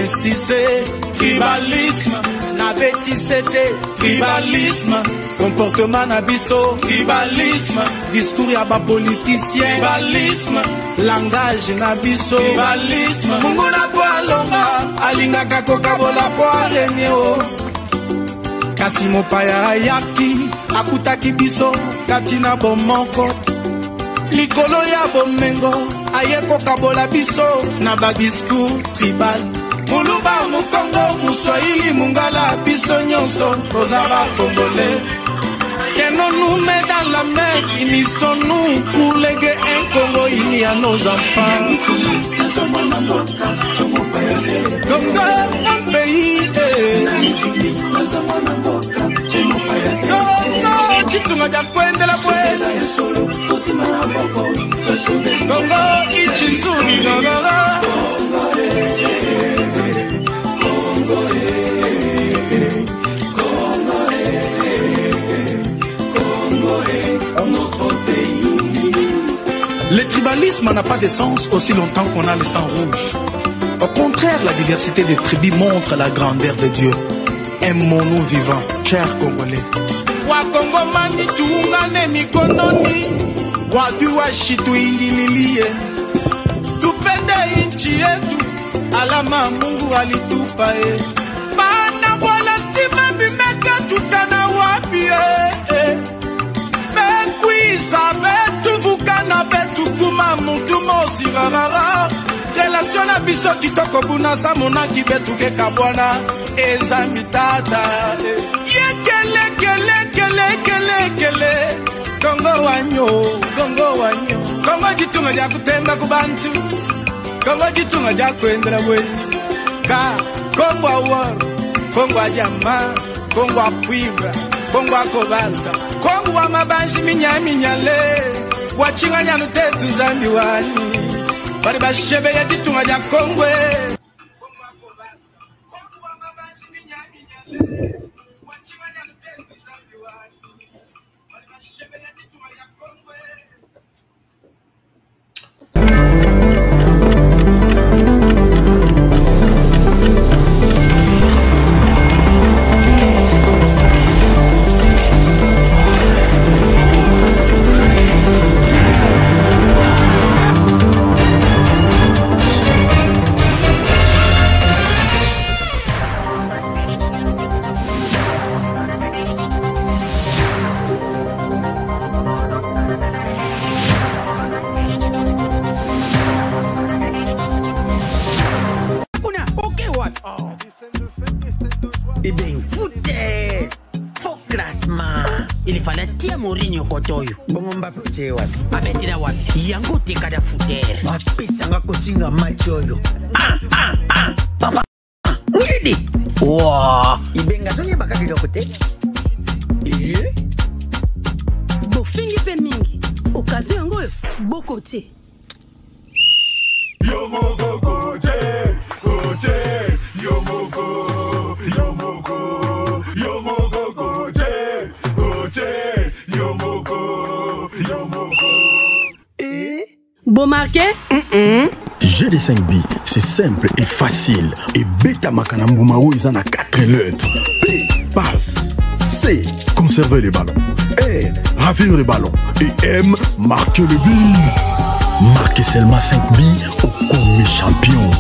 insisté. Tribalisme, na bétisete. Tribalisme, comportement na biso. Tribalisme, discours ya ba politicien. Tribalisme, langage na biso. Tribalisme, mungu na po alonga, alinga kako kabola po arenye o. Kasi mopaya ayaki, akutaki biso, katina bomoko. Likolo ya bomengo, ayeko kabola biso, na ba discours tribal. Muluba mukongo, muswahili mungala, biso nyonso, kozaba congolais. Que non nous met dans la mer, unissons-nous pour léguer un Congo uni à nos enfants. Congo, un pays. Congo, chitunga ja kwende la kwenda. Congo, ichizuni gagara. Le tribalisme n'a pas de sens aussi longtemps qu'on a le sang rouge. Au contraire, la diversité des tribus montre la grandeur de Dieu. Aimons-nous vivants, chers Congolais. Wakongomani tuungane mikononi, watu washitu ingililie, tupende nchi yetu, alama Mungu alitupa bana wala tima bimeka tutana wapi Mekwiza betu vukana betu kuma mutu mosi rarara. Relation na biso kitoko buna sa monaki betu ke kabwana eza mitata. Yekele kele kele kele kele. Kongo wanyo, Kongo wanyo. Kongo jitunga ja kutemba kubantu. Kongo jitunga ja kwendra weni. Ka Kongo awar, Kongo ajama, Kongo apuivra, Kongo akobanza. Kongo wa mabanji minyale. Wachinga nyanu tetu zambi wani. Bari bashebe ya jitunga ja Kongwe. Kongo akobanza. Kongo wa mabanji minyale. Wachinga nyanu tetu zambi wani. Bari bashebe ya jitunga ja Kongwe. Eh bien, foutez! Faux classement! Il fallait tirer Mourinho Kotoyo. Bon, on va approcher wapi? Abetira wapi? Yango teka da fouter. Bapesanga kotinga match oyo. Papa! Ngidi! Wow! Ibenga toye bakaki de côté. Bofingi pe mingi. Okazo yango bokote. Yomoko koje, koje, yomoko, yomoko, yomoko koje, koje, yomoko, yomoko. Bon marqué? GD5B, c'est simple et facile. Et Beta Makanambumao, ils en a 4 lettres. P, passe. C, conserver les ballons. R, ravir les ballons. Et M, marquer le but. Marquez seulement 5 billes au commis champion.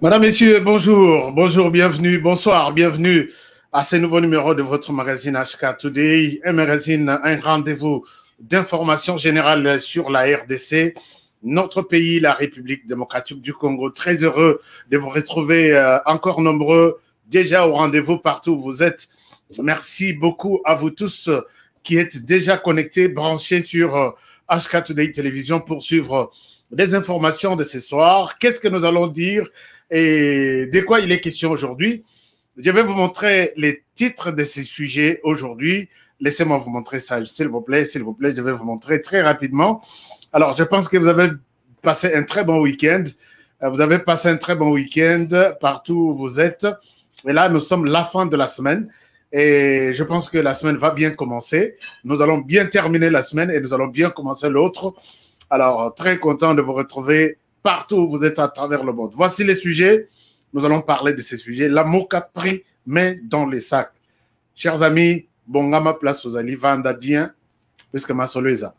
Madame, Messieurs, bonjour, bonjour, bienvenue, bonsoir, bienvenue à ce nouveau numéro de votre magazine HK Today, un magazine, un rendez-vous d'information générale sur la RDC, notre pays, la République démocratique du Congo. Très heureux de vous retrouver encore nombreux, déjà au rendez-vous partout où vous êtes. Merci beaucoup à vous tous qui êtes déjà connectés, branchés sur HK Today Télévision pour suivre des informations de ce soir. Qu'est-ce que nous allons dire et de quoi il est question aujourd'hui? Je vais vous montrer les titres de ces sujets aujourd'hui. Laissez-moi vous montrer ça, s'il vous plaît, je vais vous montrer très rapidement. Alors, je pense que vous avez passé un très bon week-end. Vous avez passé un très bon week-end partout où vous êtes. Et là, nous sommes la fin de la semaine. Et je pense que la semaine va bien commencer. Nous allons bien terminer la semaine et nous allons bien commencer l'autre. Alors, très content de vous retrouver partout où vous êtes à travers le monde. Voici les sujets. Nous allons parler de ces sujets. L'amour qu'a pris main dans les sacs. Chers amis, Bongama place aux Ali, vanda bien, puisque ma solo est ça.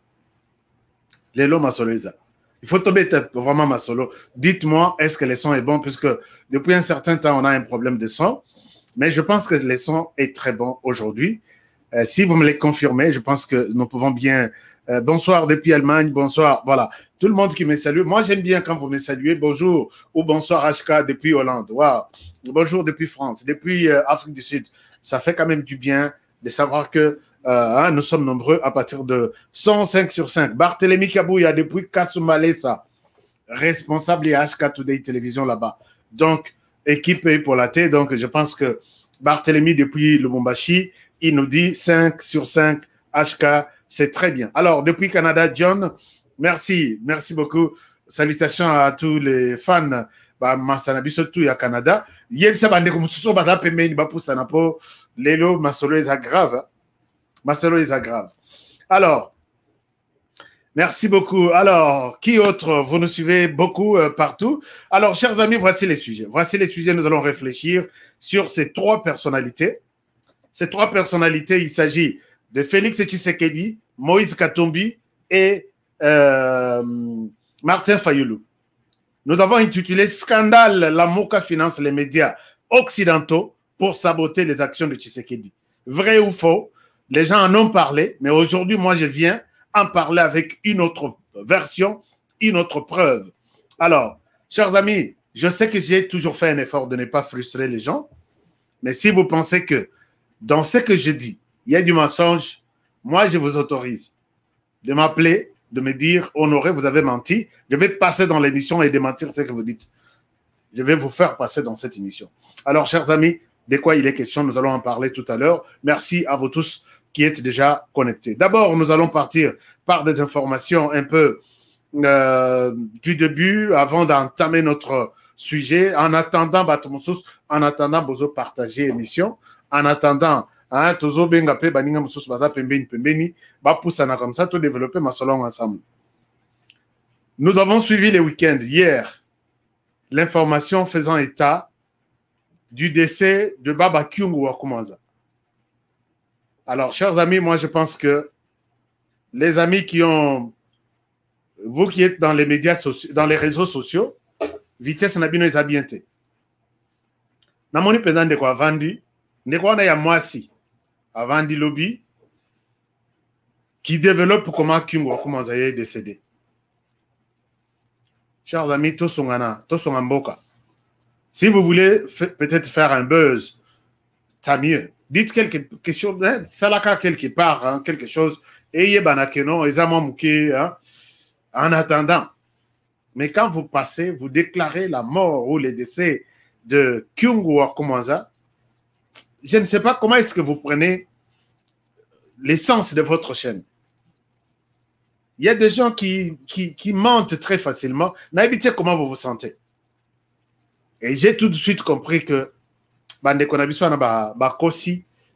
Lélo ma solo est ça. Il faut tomber vraiment ma solo. Dites-moi, est-ce que le son est bon, puisque depuis un certain temps, on a un problème de son. Mais je pense que le son est très bon aujourd'hui. Si vous me le confirmez, je pense que nous pouvons bien... bonsoir depuis Allemagne, bonsoir. Voilà, tout le monde qui me salue. Moi, j'aime bien quand vous me saluez. Bonjour ou bonsoir HK depuis Hollande. Wow. Bonjour depuis France, depuis Afrique du Sud. Ça fait quand même du bien de savoir que nous sommes nombreux à partir de 105 sur 5. Barthélémy Kabouya depuis Kasumbalesa, responsable de HK Today Télévision là-bas. Donc, équipe pour la T. Donc, je pense que Barthélémy depuis Lubumbashi, il nous dit 5 sur 5 HK. C'est très bien. Alors, depuis Canada, John, merci beaucoup. Salutations à tous les fans. Masanabi surtout à Canada. Lelo, Masolo est grave. Masolo est grave. Alors, merci beaucoup. Alors, qui autre? Vous nous suivez beaucoup partout. Alors, chers amis, voici les sujets. Voici les sujets. Nous allons réfléchir sur ces trois personnalités. Ces trois personnalités, il s'agit de Félix Tshisekedi, Moïse Katumbi et Martin Fayulu. Nous avons intitulé « Scandale, la MOCA finance les médias occidentaux pour saboter les actions de Tshisekedi ». Vrai ou faux? Les gens en ont parlé, mais aujourd'hui, moi, je viens en parler avec une autre version, une autre preuve. Alors, chers amis, je sais que j'ai toujours fait un effort de ne pas frustrer les gens, mais si vous pensez que dans ce que je dis, il y a du mensonge, moi, je vous autorise de m'appeler, de me dire « Honoré, vous avez menti ». Je vais passer dans l'émission et démentir ce que vous dites. Je vais vous faire passer dans cette émission. Alors, chers amis, de quoi il est question, nous allons en parler tout à l'heure. Merci à vous tous qui êtes déjà connectés. D'abord, nous allons partir par des informations un peu du début, avant d'entamer notre sujet. En attendant, en attendant, Bozo partager l'émission. En attendant, tozo benga pe baninga mususu baza pembeni ba poussana comme ça tout développer ma salon ensemble. Nous avons suivi les week-ends hier l'information faisant état du décès de Baba Kyungu Wakumanza. Alors, chers amis, moi je pense que les amis qui ont, vous qui êtes dans les médias sociaux, dans les réseaux sociaux, vitesse nabino ezabiente. Namoni pendant de quoi vandi, ne quoi na ya mwasi. Avant du lobby, qui développe comment Kyungu Wakumanza est décédé. Chers amis, tous sont en boca. Si vous voulez peut-être faire un buzz, tant mieux. Dites quelque chose, salaka quelque part, quelque chose, et banakeno, en attendant. Mais quand vous passez, vous déclarez la mort ou le décès de Kyungu Wakumanza, je ne sais pas comment est-ce que vous prenez l'essence de votre chaîne. Il y a des gens qui mentent très facilement. N'habitez comment vous vous sentez. Et j'ai tout de suite compris que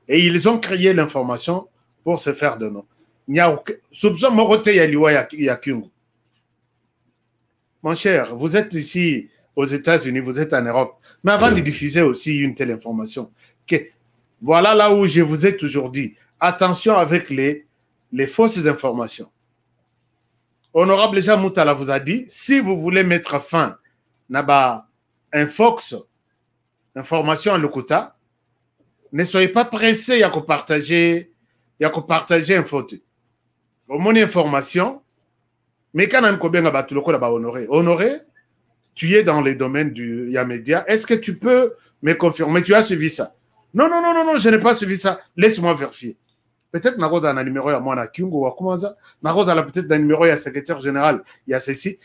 et ils ont créé l'information pour se faire de nom. Il n'y a aucun soupçon. Mon cher, vous êtes ici aux États-Unis, vous êtes en Europe. Mais avant de diffuser aussi une telle information, voilà là où je vous ai toujours dit, attention avec les fausses informations. Honorable Jean Moutala vous a dit, si vous voulez mettre fin à un Fox, information à l'Okuta, ne soyez pas pressé à partager une photo. Au moins information, mais quand on a honoré, honoré, tu es dans les domaines du média. Est-ce que tu peux me confirmer? Tu as suivi ça? Non, je n'ai pas suivi ça. Laisse-moi vérifier. Peut-être que je un numéro à moi, Kyungu Wakumanza. Je peut-être un numéro à secrétaire général. Il y a ceci.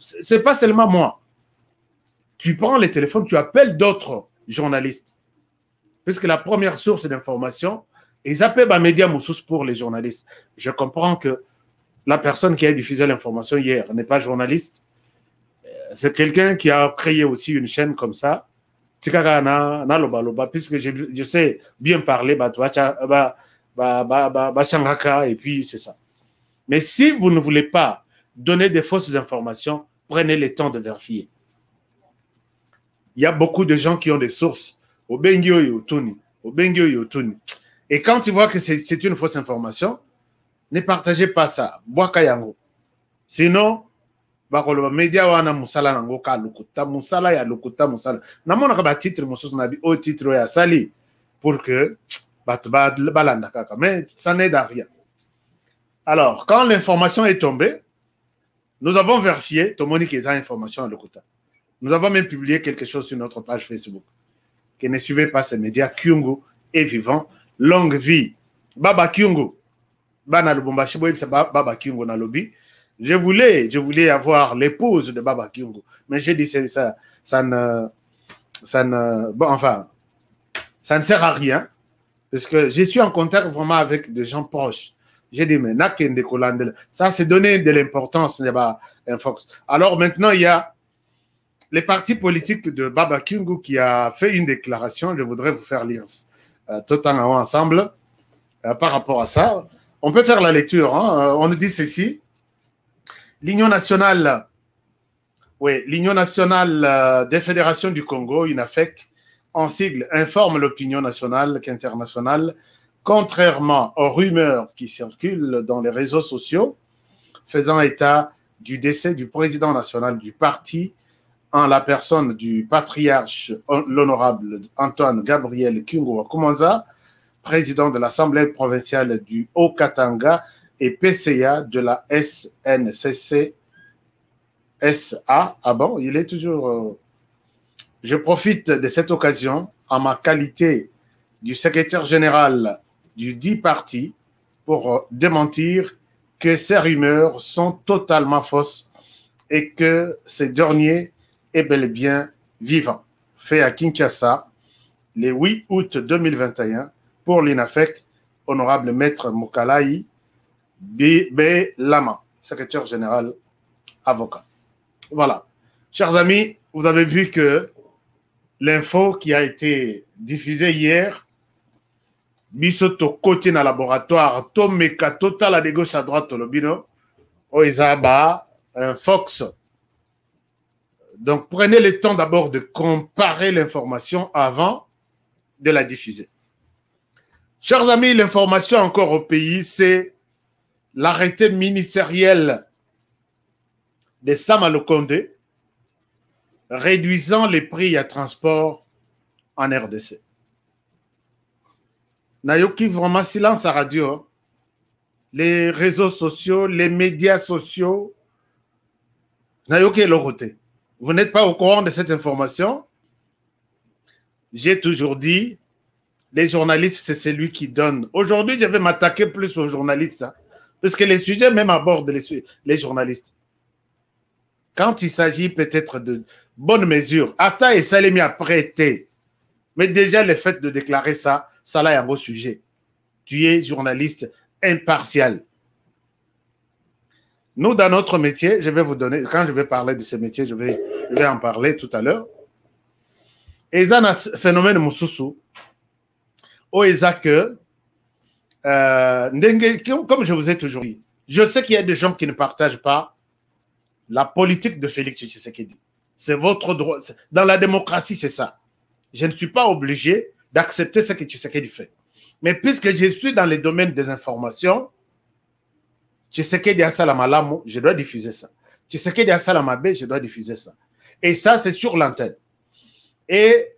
C'est pas seulement moi. Tu prends les téléphones, tu appelles d'autres journalistes. Puisque la première source d'information, ils appellent les médias Moussous pour les journalistes. Je comprends que la personne qui a diffusé l'information hier n'est pas journaliste. C'est quelqu'un qui a créé aussi une chaîne comme ça, tikaka na loba loba, puisque je sais bien parler, shangaka, et puis c'est ça. Mais si vous ne voulez pas donner des fausses informations, prenez le temps de vérifier. Il y a beaucoup de gens qui ont des sources. Et quand tu vois que c'est une fausse information, ne partagez pas ça. Sinon, les médias wana musala nango ka lokuta musala ya lokuta musala. Namona ka ba titre mususu na bi au titre ya sali pour que balanda kaka, mais ça n'aide à rien. Alors, quand l'information est tombée, nous avons vérifié Tomoni qui a information à lokuta. Nous avons même publié quelque chose sur notre page Facebook. Que ne suivez pas ces médias. Kyungu est vivant. Longue vie. Baba Kyungu. Bana Lubumbashi Baba Kyungu na lobby. Je voulais avoir l'épouse de Baba Kyungu. Mais j'ai dit ça ne sert à rien. Parce que je suis en contact vraiment avec des gens proches. J'ai dit, mais ça, c'est donner de l'importance. Alors maintenant, il y a les partis politiques de Baba Kyungu qui a fait une déclaration. Je voudrais vous faire lire tout en ensemble par rapport à ça. On peut faire la lecture. Hein. On nous dit ceci. L'Union nationale, l'Union nationale des fédérations du Congo, UNAFEC, en sigle, informe l'opinion nationale qu'internationale, contrairement aux rumeurs qui circulent dans les réseaux sociaux, faisant état du décès du président national du parti, en la personne du patriarche, l'honorable Antoine Gabriel Kyungu Wakumanza, président de l'Assemblée provinciale du Haut-Katanga et PCA de la SNCC SA. Ah bon, il est toujours... Je profite de cette occasion, en ma qualité du secrétaire général du dit parti, pour démentir que ces rumeurs sont totalement fausses et que ces derniers est bel et bien vivant. Fait à Kinshasa, le 8 août 2021, pour l'INAFEC, honorable maître Mokalaï B. Lama, secrétaire général, avocat. Voilà. Chers amis, vous avez vu que l'info qui a été diffusée hier, Bisoto côté dans le laboratoire, Tomeka total à de gauche à droite, Lobino, Oizaba, un Fox. Donc, prenez le temps d'abord de comparer l'information avant de la diffuser. Chers amis, l'information encore au pays, c'est l'arrêté ministériel de Sama Lukonde réduisant les prix à transport en RDC. Nayoki, vraiment silence à radio. Les réseaux sociaux, les médias sociaux, Nayoki est l'oroté. Vous n'êtes pas au courant de cette information? J'ai toujours dit, les journalistes, c'est celui qui donne. Aujourd'hui, je vais m'attaquer plus aux journalistes, hein, parce que les sujets même abordent les journalistes. Quand il s'agit peut-être de bonnes mesures, Atta et Salemi a prêté. Mais déjà, le fait de déclarer ça, ça là est un gros sujet. Tu es journaliste impartial. Nous, dans notre métier, je vais vous donner, quand je vais parler de ce métier, je vais en parler tout à l'heure. Et il y a un phénomène Moussousou, où il y a que, comme je vous ai toujours dit, je sais qu'il y a des gens qui ne partagent pas la politique de Félix Tshisekedi. C'est votre droit. Dans la démocratie, c'est ça. Je ne suis pas obligé d'accepter ce que Tshisekedi fait. Mais puisque je suis dans le domaine des informations, Tshisekedi a Salamalamu, je dois diffuser ça. Tshisekedi a Salamabe, je dois diffuser ça. Et ça, c'est sur l'antenne. Et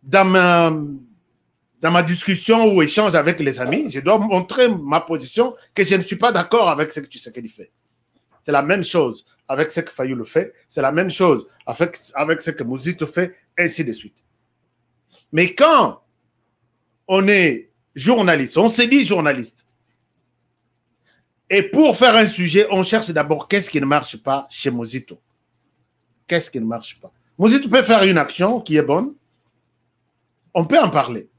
dans ma discussion ou échange avec les amis, je dois montrer ma position que je ne suis pas d'accord avec ce que Tshisekedi fait. C'est la même chose avec ce que Fayulu fait, c'est la même chose avec ce que Mouzito fait, ainsi de suite. Mais quand on est journaliste, on se dit journaliste, et pour faire un sujet, on cherche d'abord qu'est-ce qui ne marche pas chez Mouzito. Qu'est-ce qui ne marche pas? Mouzito peut faire une action qui est bonne, on peut en parler.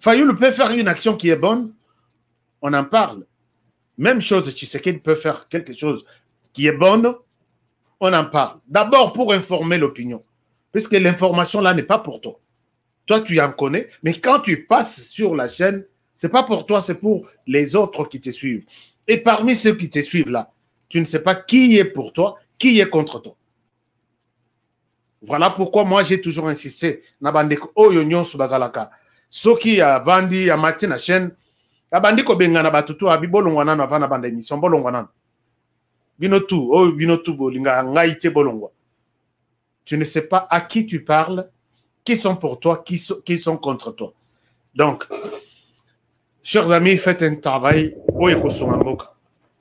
Fayulu peut faire une action qui est bonne, on en parle. Même chose, Tshisekedi peut faire quelque chose qui est bonne, on en parle. D'abord pour informer l'opinion, puisque l'information là n'est pas pour toi. Toi, tu en connais, mais quand tu passes sur la chaîne, c'est pas pour toi, c'est pour les autres qui te suivent. Et parmi ceux qui te suivent là, tu ne sais pas qui est pour toi, qui est contre toi. Voilà pourquoi moi j'ai toujours insisté na bandeko oyo nyonso bazalaka. Soki ya vandi ya mati na chaîne, ya bandiko benga na batutu abi bolongwa nano avant na banda émission bolongwa nano. Binotu bolinga ngai te bolongwa. Tu ne sais pas à qui tu parles, qui sont pour toi, qui sont contre toi. Donc, chers amis, faites un travail.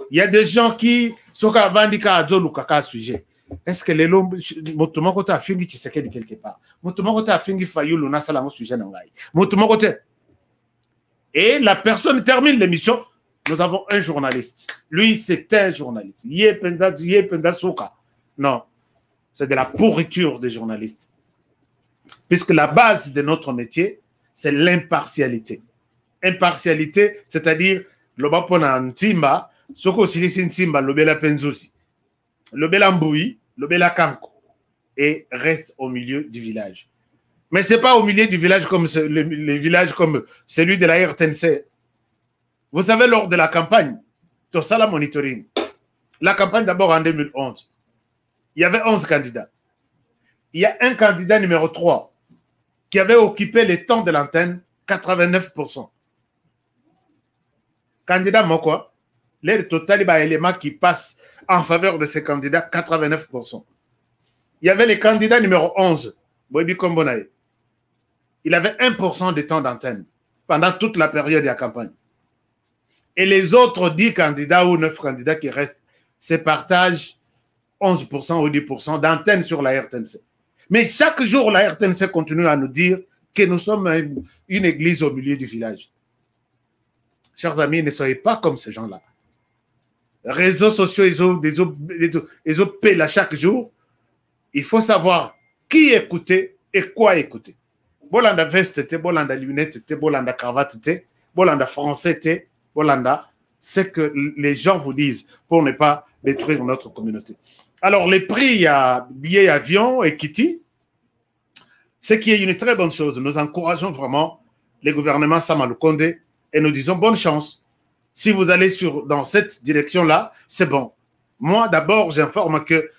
Il y a des gens qui sont à sujet. Est-ce que les lots, motumo côté a fini Tshisekedi quelque part, motumo côté a fini Fayulu na sala sujet nangai, motumo côté. Et la personne termine l'émission. Nous avons un journaliste. Lui, c'est un journaliste. Yependa Soka. Non, c'est de la pourriture des journalistes. Puisque la base de notre métier, c'est l'impartialité. Impartialité, c'est-à-dire le bapona ntimba, soko silisi ntimba, le bela penzosi, le bela mboui, le bela kanko, et reste au milieu du village. Mais ce n'est pas au milieu du village comme le village comme celui de la RTNC. Vous savez, lors de la campagne, tout ça, la monitoring, la campagne d'abord en 2011, il y avait 11 candidats. Il y a un candidat numéro 3 qui avait occupé les temps de l'antenne 89%. Candidat, moi quoi? L'air total, il y a un élément qui passe en faveur de ces candidats, 89%. Il y avait le candidat numéro 11, Boebi Kombonaye. Il avait 1% de temps d'antenne pendant toute la période de la campagne. Et les autres 10 candidats ou 9 candidats qui restent se partagent 11% ou 10% d'antenne sur la RTNC. Mais chaque jour, la RTNC continue à nous dire que nous sommes une église au milieu du village. Chers amis, ne soyez pas comme ces gens-là. Les réseaux sociaux, ils ont payé chaque jour. Il faut savoir qui écouter et quoi écouter. Bolanda veste, bolanda lunette, bolanda cravate, bolanda français, bolanda, c'est que les gens vous disent pour ne pas détruire notre communauté. Alors, les prix à billets avion et Kitty, ce qui est une très bonne chose. Nous encourageons vraiment les gouvernements Sama Lukonde et nous disons bonne chance. Si vous allez dans cette direction-là, c'est bon. Moi, d'abord, j'informe que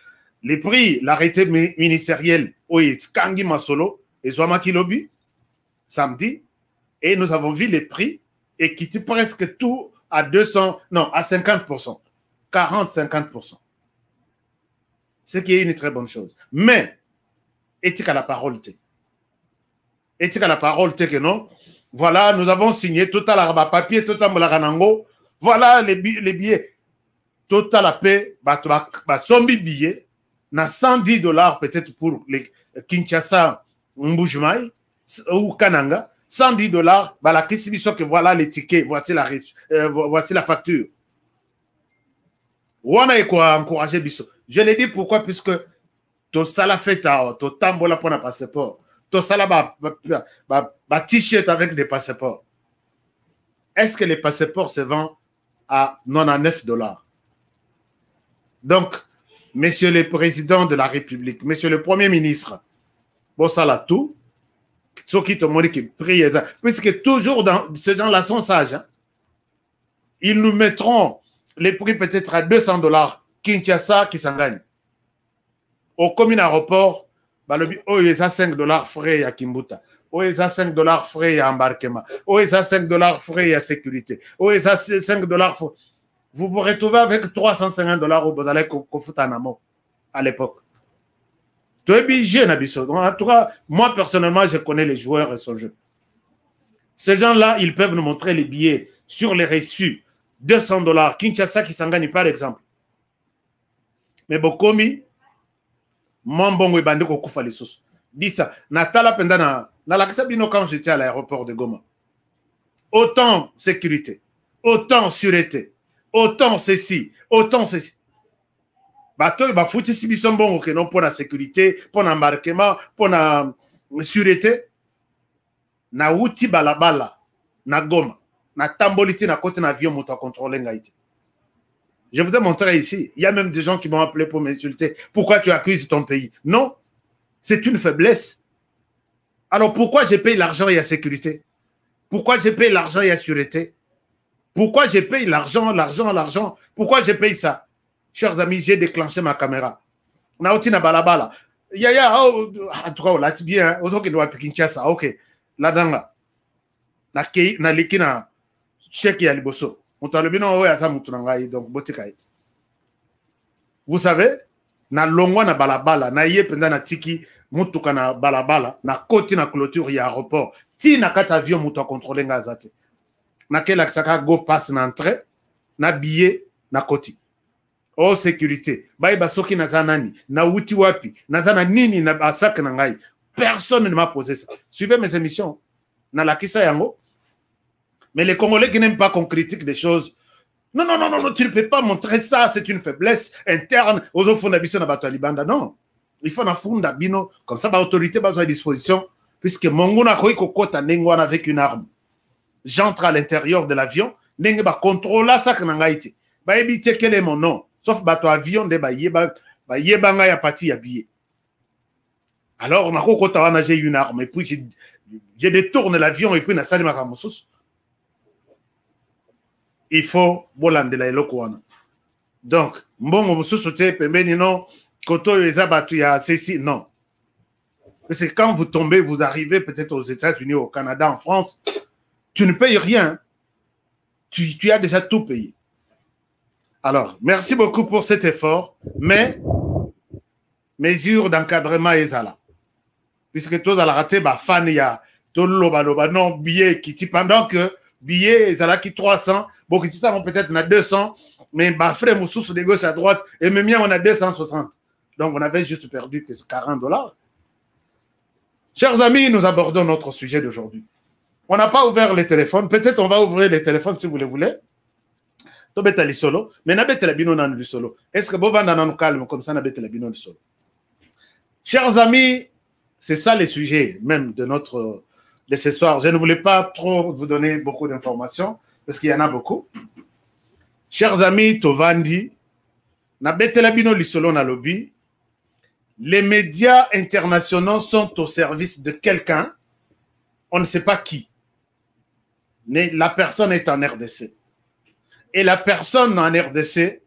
les prix, l'arrêté ministériel, Kangi Masolo et Zouamaki Lobby, samedi, et nous avons vu les prix et qui presque tout à 200, non, à 50%, 40-50%. Ce qui est une très bonne chose. Mais, éthique à la parole, éthique à la parole, que non, voilà, nous avons signé total arba papier, total molaranango, voilà les billets, total la paix, sombi billets, na $110 peut-être pour les Kinshasa, Mbujimai ou Kananga, $110, la question que voilà les tickets, voici la facture. On a quoi encourager Bisso. Je l'ai dit pourquoi, puisque to sala fait to tambola pour un passeport, to sala ba t-shirt avec des passeports. Est-ce que les passeports se vendent à $99? Donc, Monsieur le Président de la République, Monsieur le Premier ministre, bon ça là tout, ceux qui te montrent qui prient, puisque toujours dans ces gens-là sont sages, hein, ils nous mettront les prix peut-être à $200, Kinshasa qui s'en gagne. Au commun aéroport, ils ont $5 frais à Kimbuta. Ils ont $5 frais à embarquement. Ils ont $5 frais à sécurité. Ils ont $5 frais. Vous vous retrouvez avec $350 au Bozalek Kofutanamo à l'époque. Tu es obligé, Nabiso. En tout cas, moi personnellement, je connais les joueurs et son jeu. Ces gens-là, ils peuvent nous montrer les billets sur les reçus. $200, Kinshasa qui s'en gagne par exemple. Mais Bokomi, Mambongo et Bandeko Koufa les sauces. Dis ça. Natala Pendana, Nalakisabino quand j'étais à l'aéroport de Goma. Autant sécurité, autant sûreté, autant ceci, autant ceci. Bateau, il va foutre si bisson bon que non pour la sécurité, pour l'embarquement, pour la sûreté. Na outi balabala, na Goma. Na tamboliti na côté avion moto contrôler ngaïti. Je vous ai montré ici, il y a même des gens qui m'ont appelé pour m'insulter. Pourquoi tu accuses ton pays? Non, c'est une faiblesse. Alors pourquoi je paye l'argent et la sécurité? Pourquoi je paye l'argent et la sûreté? Pourquoi je paye l'argent? Pourquoi je paye ça? Chers amis, j'ai déclenché ma caméra. Naoti na balabala. Yaya, en tout cas, on dit bien, on doit Kinshasa, ok. Là-dedans, na liki na chèque ya liboso. On t'a le bien, on va mutunangai, donc, botikai. Vous savez, na longwa na balabala, na ye penda na tiki, mutuka na balabala, na koti na clôture ya aéroport. Ti na kat avion mutu a contrôler ngazate. Na kela ksaka go passe na entrée, na billet, na koti. Oh, sécurité. Baye basoki na zanani, na uti wapi, na zana nini na basak na ngai. Personne ne m'a posé ça. Suivez mes émissions. Na la kisa yango. Mais les Congolais qui n'aiment pas qu'on critique des choses. Non, tu ne peux pas montrer ça, c'est une faiblesse interne. Aux fonds d'habitude na batalibanda. Non. Il faut na fond d'abino. Comme ça, l'autorité va à disposition. Puisque Mongona koi kokota nengwan avec une arme. J'entre à l'intérieur de l'avion. Nenge ba contrôle ça que nangaiti. Ba éviter quel est mon nom. Sauf bateau avion de ba yebanga ya pati ya billet. Alors, on a j'ai une arme et puis je détourne l'avion et puis na sali makamosus. Il faut bolande la elokwana. Donc, mbongo mususu te pembeni non koto ezabatu ya ceci non. Parce que quand vous tombez, vous arrivez peut-être aux États-Unis, au Canada, en France, tu ne payes rien. Tu as déjà tout payé. Alors, merci beaucoup pour cet effort, mais mesure d'encadrement est là. Puisque tous à la raté, fan il y a tout le non billet qui dit pendant que billet est là qui 300, bon qui ça peut-être on a 200, mais frère Moussous de gauche à droite et même on a 260. Donc on avait juste perdu que $40. Chers amis, nous abordons notre sujet d'aujourd'hui. On n'a pas ouvert les téléphones, peut-être on va ouvrir les téléphones si vous le voulez. Mais est-ce que vous avez calme comme ça? Chers amis, c'est ça le sujet même de ce soir. Je ne voulais pas trop vous donner beaucoup d'informations parce qu'il y en a beaucoup. Chers amis, Tovandi, les médias internationaux sont au service de quelqu'un, on ne sait pas qui, mais la personne est en RDC. Et la personne en RDC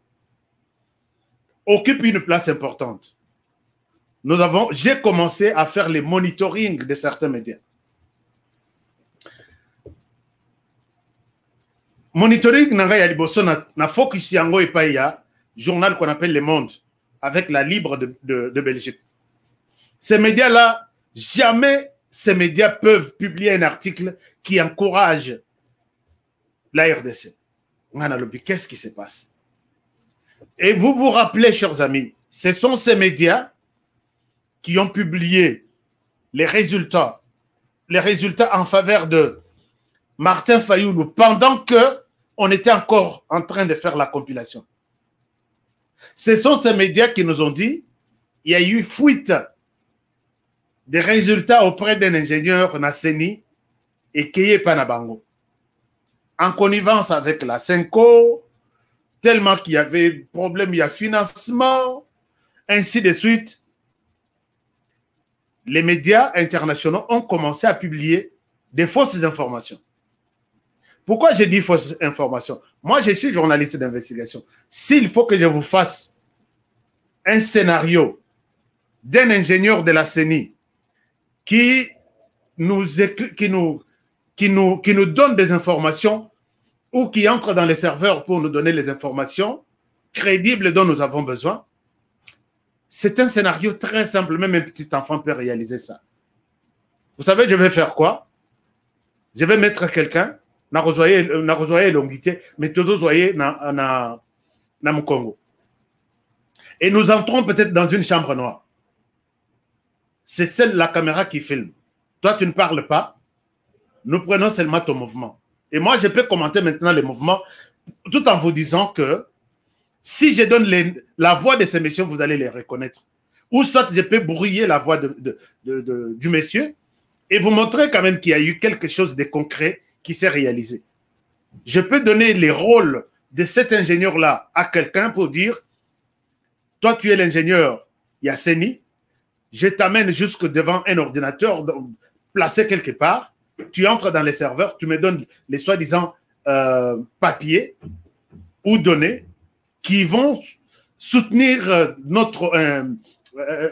occupe une place importante. J'ai commencé à faire les monitoring de certains médias. Monitoring, na focus yango et pas ya journal qu'on appelle Le Monde, avec la Libre de Belgique. Ces médias-là, jamais ces médias peuvent publier un article qui encourage la RDC. Qu'est-ce qui se passe? Et vous vous rappelez, chers amis, ce sont ces médias qui ont publié les résultats en faveur de Martin Fayoulou pendant qu'on était encore en train de faire la compilation. Ce sont ces médias qui nous ont dit qu'il y a eu fuite des résultats auprès d'un ingénieur Nasseni et Keye Panabango. En connivence avec la Senko, tellement qu'il y avait problème, il y a financement, ainsi de suite. Les médias internationaux ont commencé à publier des fausses informations. Pourquoi j'ai dit fausses informations? Moi, je suis journaliste d'investigation. S'il faut que je vous fasse un scénario d'un ingénieur de la CENI qui nous donne des informations ou qui entre dans les serveurs pour nous donner les informations crédibles dont nous avons besoin, c'est un scénario très simple. Même un petit enfant peut réaliser ça. Vous savez, je vais faire quoi? Je vais mettre quelqu'un, na rejoye longité, mais tout rejoye na Congo. Et nous entrons peut-être dans une chambre noire. C'est celle la caméra qui filme. Toi, tu ne parles pas. Nous prenons seulement ton mouvement. Et moi, je peux commenter maintenant les mouvements tout en vous disant que si je donne la voix de ces messieurs, vous allez les reconnaître. Ou soit je peux brouiller la voix du monsieur et vous montrer quand même qu'il y a eu quelque chose de concret qui s'est réalisé. Je peux donner les rôles de cet ingénieur-là à quelqu'un pour dire, toi, tu es l'ingénieur Yasseni, je t'amène jusque devant un ordinateur, placé quelque part, tu entres dans les serveurs, tu me donnes les soi-disant papiers ou données qui vont soutenir notre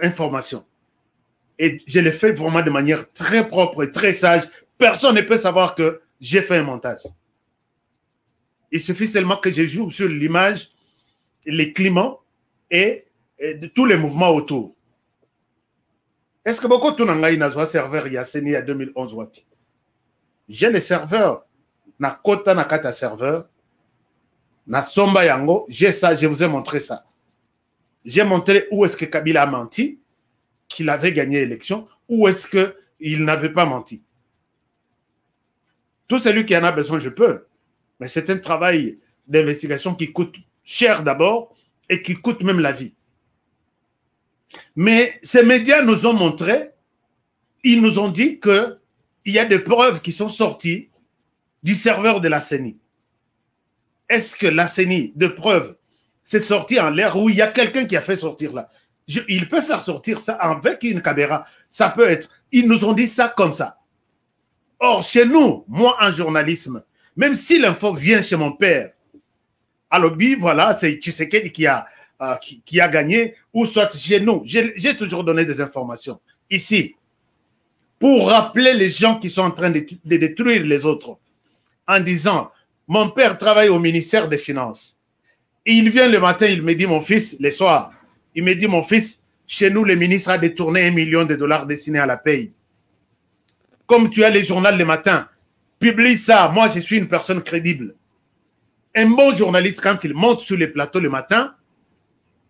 information. Et je l'ai fait vraiment de manière très propre et très sage. Personne ne peut savoir que j'ai fait un montage. Il suffit seulement que je joue sur l'image, les climats et de tous les mouvements autour. Est-ce que beaucoup de gens ont un serveur Yasseni à 2011 wapi? J'ai les serveurs. Na kota na kata serveur. Na somba yango. J'ai ça, je vous ai montré ça. J'ai montré où est-ce que Kabila a menti, qu'il avait gagné l'élection, où est-ce qu'il n'avait pas menti. Tout celui qui en a besoin, je peux. Mais c'est un travail d'investigation qui coûte cher d'abord et qui coûte même la vie. Mais ces médias nous ont montré, ils nous ont dit qu'il y a des preuves qui sont sorties du serveur de la CENI. Est-ce que la CENI, de preuves, c'est sorti en l'air ou il y a quelqu'un qui a fait sortir là? Il peut faire sortir ça avec une caméra. Ça peut être. Ils nous ont dit ça comme ça. Or, chez nous, moi en journalisme, même si l'info vient chez mon père, à l'objet, voilà, c'est Tshisekedi qui a gagné, ou soit chez nous. J'ai toujours donné des informations. Ici, pour rappeler les gens qui sont en train de détruire les autres, en disant, mon père travaille au ministère des Finances. Et il vient le matin, il me dit, mon fils, le soir, il me dit, mon fils, chez nous, le ministre a détourné $1 million destinés à la paye. Comme tu as les journaux le matin, publie ça. Moi, je suis une personne crédible. Un bon journaliste, quand il monte sur les plateaux le matin,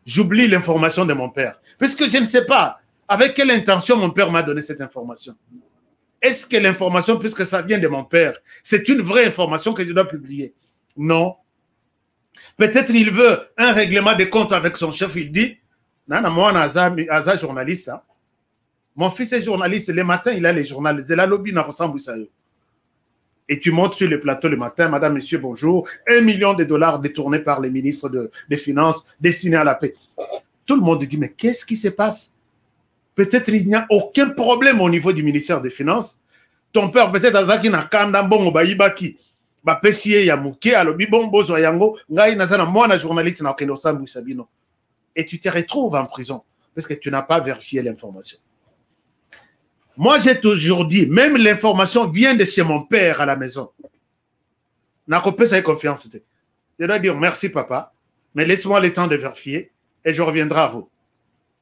j'oublie l'information de mon père. Parce que je ne sais pas avec quelle intention mon père m'a donné cette information. Est-ce que l'information, puisque ça vient de mon père, c'est une vraie information que je dois publier? Non. Peut-être il veut un règlement de compte avec son chef. Il dit, Nana, moi, je suis journaliste. Hein? Mon fils est journaliste. Le matin, il a les journalistes. Il a lobby dans le et tu montes sur le plateau le matin, madame, monsieur, bonjour, $1 million détournés par les ministres des Finances destinés à la paix. Tout le monde dit, mais qu'est-ce qui se passe? Peut-être il n'y a aucun problème au niveau du ministère des Finances. Ton père, peut-être, Azaki na kanda bongo baibaki. Ba pesiye ya muke alobi bombo zo yango ngai nazana mwana journaliste na okendo sambu sabino. Et tu te retrouves en prison parce que tu n'as pas vérifié l'information. Moi, j'ai toujours dit, même l'information vient de chez mon père à la maison. N'a pas sa confiance. Je dois dire merci, papa, mais laisse-moi le temps de vérifier et je reviendrai à vous.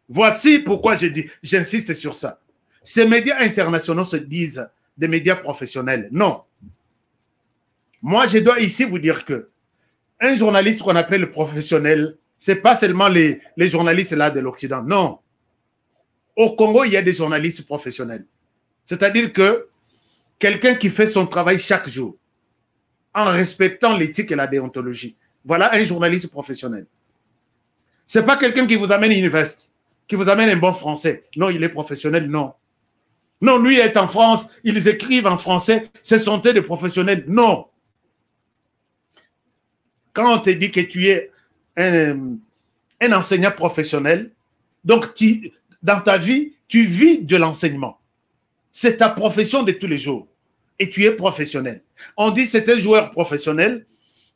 Voici pourquoi j'insiste sur ça. Ces médias internationaux se disent des médias professionnels. Non. Moi, je dois ici vous dire que un journaliste qu'on appelle professionnel, ce n'est pas seulement les journalistes là de l'Occident. Non. Au Congo, il y a des journalistes professionnels. C'est-à-dire que quelqu'un qui fait son travail chaque jour en respectant l'éthique et la déontologie. Voilà un journaliste professionnel. Ce n'est pas quelqu'un qui vous amène une veste, qui vous amène un bon français. Non, il est professionnel, non. Non, lui est en France, ils écrivent en français, ce sont des professionnels. Non. Quand on te dit que tu es un enseignant professionnel, donc dans ta vie, tu vis de l'enseignement. C'est ta profession de tous les jours. Et tu es professionnel. On dit que c'est un joueur professionnel.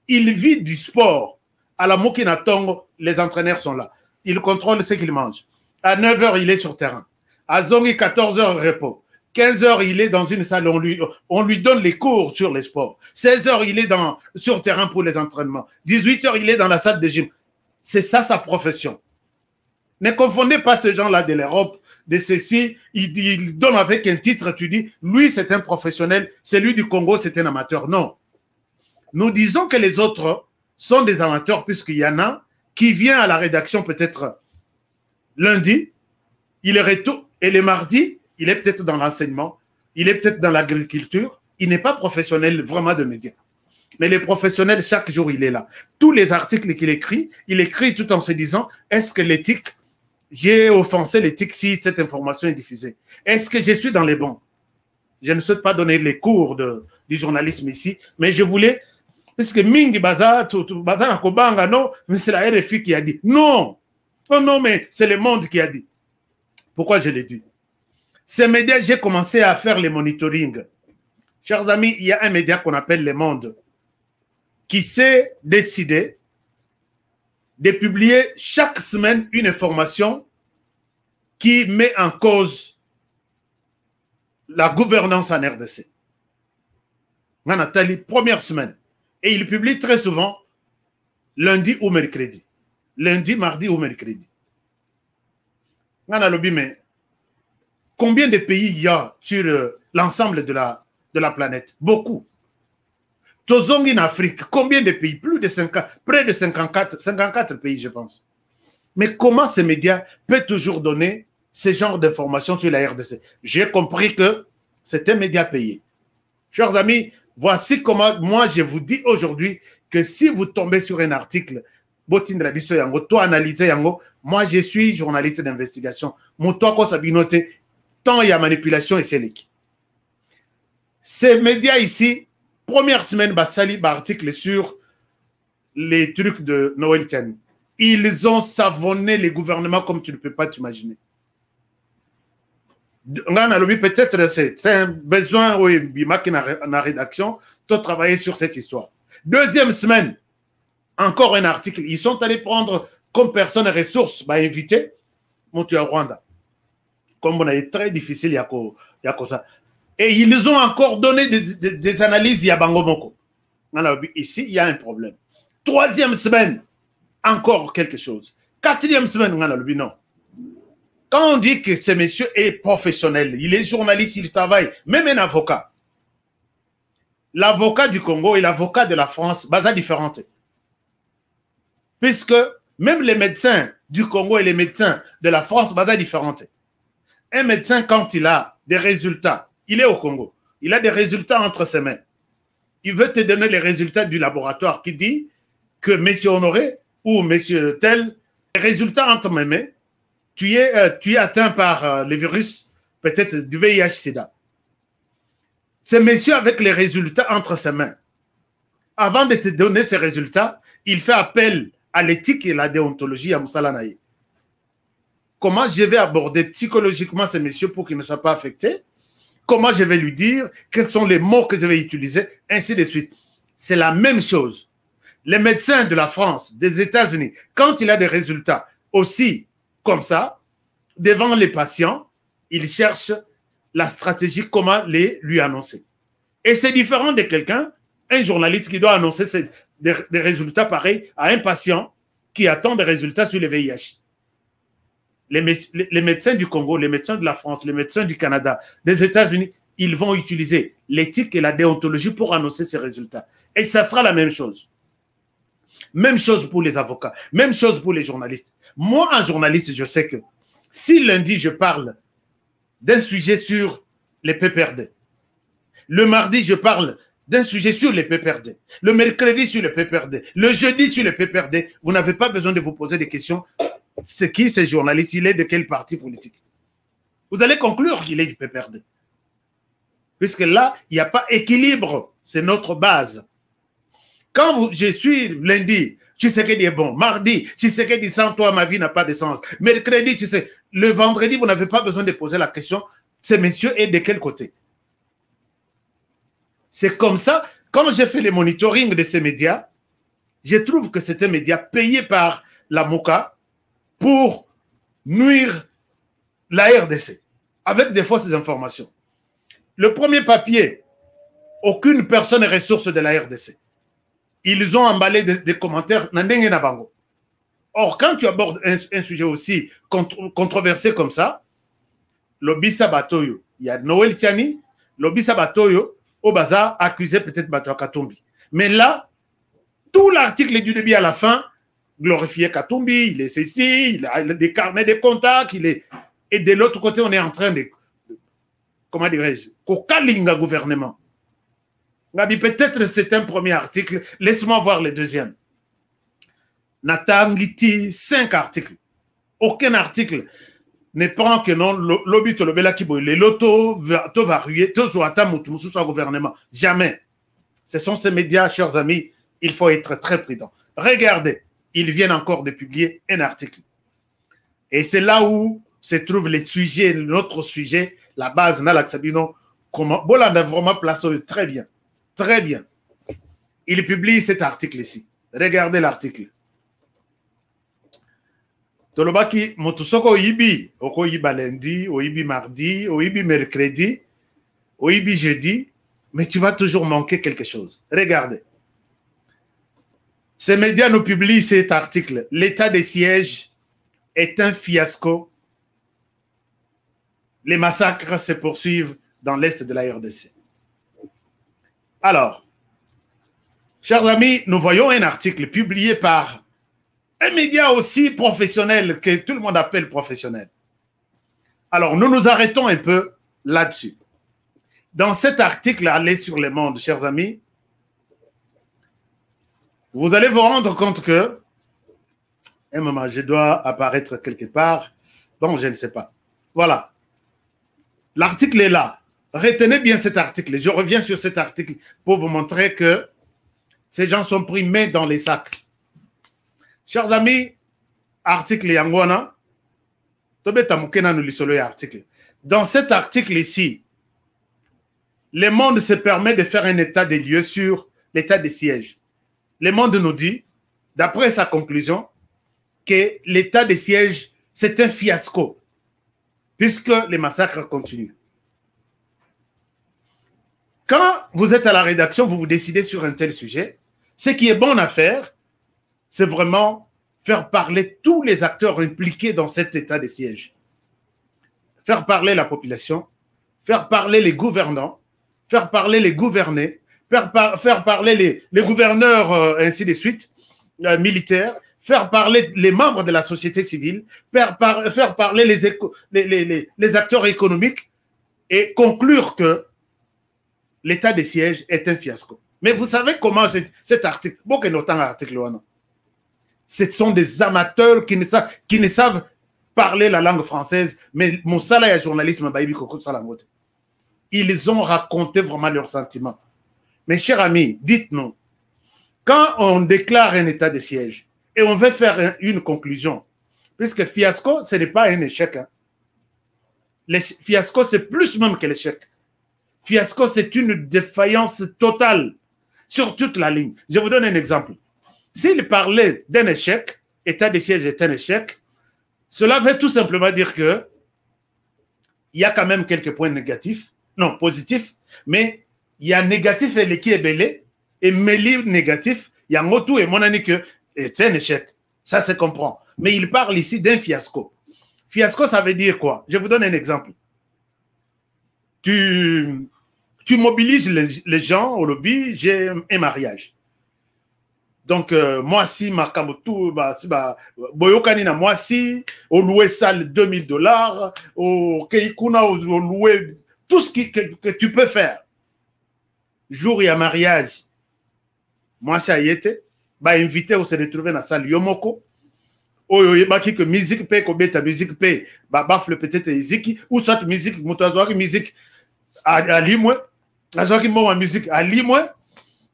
Il vit du sport. À la Mokina Tongo, les entraîneurs sont là. Ils contrôlent ce qu'ils mangent. À 9 h, il est sur terrain. À Zongi, 14 h, repos. 15 h, il est dans une salle. On lui donne les cours sur les sports. 16 h, il est sur terrain pour les entraînements. 18 h, il est dans la salle de gym. C'est ça sa profession. Ne confondez pas ces gens-là de l'Europe, de ceci. Il donne avec un titre, tu dis, lui c'est un professionnel, celui du Congo c'est un amateur. Non. Nous disons que les autres sont des amateurs puisqu'il y en a qui vient à la rédaction peut-être lundi, il est retour, et le mardi, il est peut-être dans l'enseignement, il est peut-être dans l'agriculture, il n'est pas professionnel vraiment de médias. Mais les professionnels, chaque jour, il est là. Tous les articles qu'il écrit, il écrit tout en se disant, est-ce que l'éthique, j'ai offensé l'éthique si cette information est diffusée? Est-ce que je suis dans les bons? Je ne souhaite pas donner les cours du journalisme ici, mais je voulais, puisque Mingi Baza, Baza Nakobanga, non, mais c'est la RFI qui a dit. Non, non, non, mais c'est le monde qui a dit. Pourquoi je l'ai dit? Ces médias, j'ai commencé à faire les monitoring. Chers amis, il y a un média qu'on appelle Le Monde qui s'est décidé de publier chaque semaine une information qui met en cause la gouvernance en RDC. Nathalie, première semaine. Et il publie très souvent lundi ou mercredi. Lundi, mardi ou mercredi. Mais combien de pays il y a sur l'ensemble de la planète? Beaucoup. Tozong en Afrique, combien de pays? Plus de 50, près de 54 pays, je pense. Mais comment ces médias peuvent toujours donner ce genre d'informations sur la RDC? J'ai compris que c'est un média payé. Chers amis, voici comment moi je vous dis aujourd'hui que si vous tombez sur un article, toi analysez yango, moi je suis journaliste d'investigation. Tant il y a manipulation et c'est l'équipe. Ces médias ici, première semaine, Bassali, article sur les trucs de Noël Tiani. Ils ont savonné les gouvernements comme tu ne peux pas t'imaginer. Peut-être c'est un besoin, oui, la rédaction, de travailler sur cette histoire. Deuxième semaine, encore un article. Ils sont allés prendre comme personne ressources, invité, Montu à Rwanda. Comme on est très difficile, il y a ça. Et ils ont encore donné des analyses, il y a Bangomoko. Ici, il y a un problème. Troisième semaine, encore quelque chose. Quatrième semaine, non. Quand on dit que ce monsieur est professionnel, il est journaliste, il travaille, même un avocat. L'avocat du Congo et l'avocat de la France, basa différente. Puisque même les médecins du Congo et les médecins de la France, basa différente. Un médecin, quand il a des résultats, il est au Congo, il a des résultats entre ses mains. Il veut te donner les résultats du laboratoire qui dit que monsieur Honoré ou monsieur tel, les résultats entre mes mains, tu es atteint par le virus, peut-être du VIH-Sida. C'est monsieur avec les résultats entre ses mains. Avant de te donner ces résultats, il fait appel à l'éthique et la déontologie à Moussala Naye. Comment je vais aborder psychologiquement ces messieurs pour qu'ils ne soient pas affectés? Comment je vais lui dire? Quels sont les mots que je vais utiliser? Ainsi de suite. C'est la même chose. Les médecins de la France, des États-Unis, quand il a des résultats aussi comme ça, devant les patients, ils cherchent la stratégie, comment lui annoncer. Et c'est différent de quelqu'un, un journaliste qui doit annoncer des résultats pareils à un patient qui attend des résultats sur le VIH. Les médecins du Congo, les médecins de la France, les médecins du Canada, des États-Unis, ils vont utiliser l'éthique et la déontologie pour annoncer ces résultats. Et ça sera la même chose. Même chose pour les avocats, même chose pour les journalistes. Moi, en journaliste, je sais que si lundi, je parle d'un sujet sur les PPRD, le mardi, je parle d'un sujet sur les PPRD, le mercredi sur les PPRD, le jeudi sur les PPRD, vous n'avez pas besoin de vous poser des questions. C'est qui ce journaliste? Il est de quel parti politique? Vous allez conclure qu'il est du PPRD. Puisque là, il n'y a pas équilibre. C'est notre base. Quand je suis lundi, tu sais qu'il est bon. Mardi, tu sais qu'il dit sans toi, ma vie n'a pas de sens. Mercredi, tu sais. Le vendredi, vous n'avez pas besoin de poser la question, ce monsieur est de quel côté? C'est comme ça, quand j'ai fait le monitoring de ces médias, je trouve que c'est un média payé par la MOCA pour nuire la RDC, avec des fausses informations. Le premier papier, aucune personne n'est ressource de la RDC. Ils ont emballé des commentaires. Or, quand tu abordes un sujet aussi controversé comme ça, Lobissa Batoyo, il y a Noël Tiani, Lobissa Batoyo, au bazar, accusé peut-être Bato Katumbi. Mais là, tout l'article du début à la fin, glorifié Katumbi, il est ceci, il a des carnets de contacts, et de l'autre côté, on est en train de comment dirais-je, Kokalinga gouvernement. Gabi, peut-être c'est un premier article, laisse-moi voir le deuxième. Natangiti, 5 articles. Aucun article ne prend que non, lobby to lobela kibo, les loto, to varier, to zoata mutumu soit gouvernement. Jamais. Ce sont ces médias, chers amis, il faut être très prudent. Regardez, ils viennent encore de publier un article. Et c'est là où se trouve les sujets, notre sujet, la base, na l'axabino, comment, Bolanda vraiment place très bien, très bien. Il publie cet article ici. Regardez l'article. Tolobaki, motusoko oyibi, oko yiba lundi, oyibi mardi, oyibi mercredi, oyibi jeudi, mais tu vas toujours manquer quelque chose. Regardez. Ces médias nous publient cet article. L'état des sièges est un fiasco. Les massacres se poursuivent dans l'est de la RDC. Alors, chers amis, nous voyons un article publié par un média aussi professionnel que tout le monde appelle professionnel. Alors, nous nous arrêtons un peu là-dessus. Dans cet article, allez sur Le Monde, chers amis, vous allez vous rendre compte que, un moment, je dois apparaître quelque part. Bon, je ne sais pas. Voilà. L'article est là. Retenez bien cet article. Je reviens sur cet article pour vous montrer que ces gens sont pris main dans les sacs. Chers amis, article Yangwana, dans cet article ici, Le Monde se permet de faire un état des lieux sur l'état des sièges. Le Monde nous dit, d'après sa conclusion, que l'état des sièges, c'est un fiasco, puisque les massacres continuent. Quand vous êtes à la rédaction, vous vous décidez sur un tel sujet, ce qui est bon à faire, c'est vraiment faire parler tous les acteurs impliqués dans cet état des sièges. Faire parler la population, faire parler les gouvernants, faire parler les gouvernés, faire parler les gouverneurs, ainsi de suite, militaires, faire parler les membres de la société civile, faire parler les acteurs économiques et conclure que l'état des sièges est un fiasco. Mais vous savez comment cet article, ce sont des amateurs qui ne savent parler la langue française, mais mon salaire et journalisme, ils ont raconté vraiment leurs sentiments. Mes chers amis, dites-nous, quand on déclare un état de siège et on veut faire une conclusion, puisque fiasco, ce n'est pas un échec. Hein. Le fiasco, c'est plus même que l'échec. Fiasco, c'est une défaillance totale sur toute la ligne. Je vous donne un exemple. S'il parlait d'un échec, état de siège est un échec, cela veut tout simplement dire que il y a quand même quelques points négatifs, non, positifs, mais il y a négatif et qui est belé, et mêlé négatif, il y a motu et mon ami que c'est un échec. Ça se comprend. Mais il parle ici d'un fiasco. Fiasco, ça veut dire quoi? Je vous donne un exemple. Tu mobilises les gens au lobby, j'ai un mariage. Donc, moi, si ma kamotu, boyokanina, moi, si, au louer salle $2000, au keikuna, au louer tout ce que tu peux faire. Jour il y a mariage, moi, ça y était, invité à se retrouver dans la salle Yomoko. Que musique paye, que ta musique paye, bafle peut-être ziki, ou soit musique, moutazoaki musique à limoué, azoaki mo musique à limoué,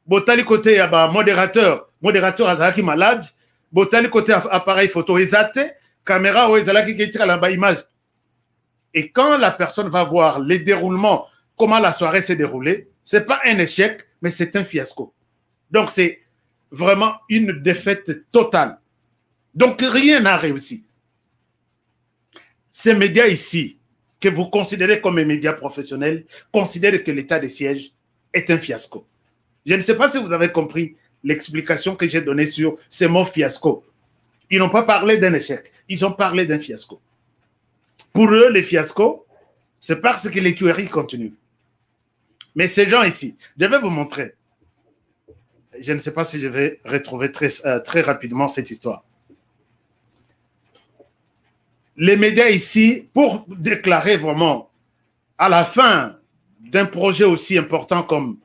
botali côté ya modérateur azaki malade, botali côté appareil photo exaté, caméra ou ezalaki qui tire la image. Et quand la personne va voir les déroulements, comment la soirée s'est déroulée, c'est pas un échec, mais c'est un fiasco. Donc c'est vraiment une défaite totale. Donc rien n'a réussi. Ces médias ici, que vous considérez comme un média professionnel, considèrent que l'état des sièges est un fiasco. Je ne sais pas si vous avez compris l'explication que j'ai donnée sur ces mots fiasco. Ils n'ont pas parlé d'un échec, ils ont parlé d'un fiasco. Pour eux, les fiascos, c'est parce que les tueries continuent. Mais ces gens ici, je vais vous montrer. Je ne sais pas si je vais retrouver très rapidement cette histoire. Les médias ici, pour déclarer vraiment à la fin d'un projet aussi important comme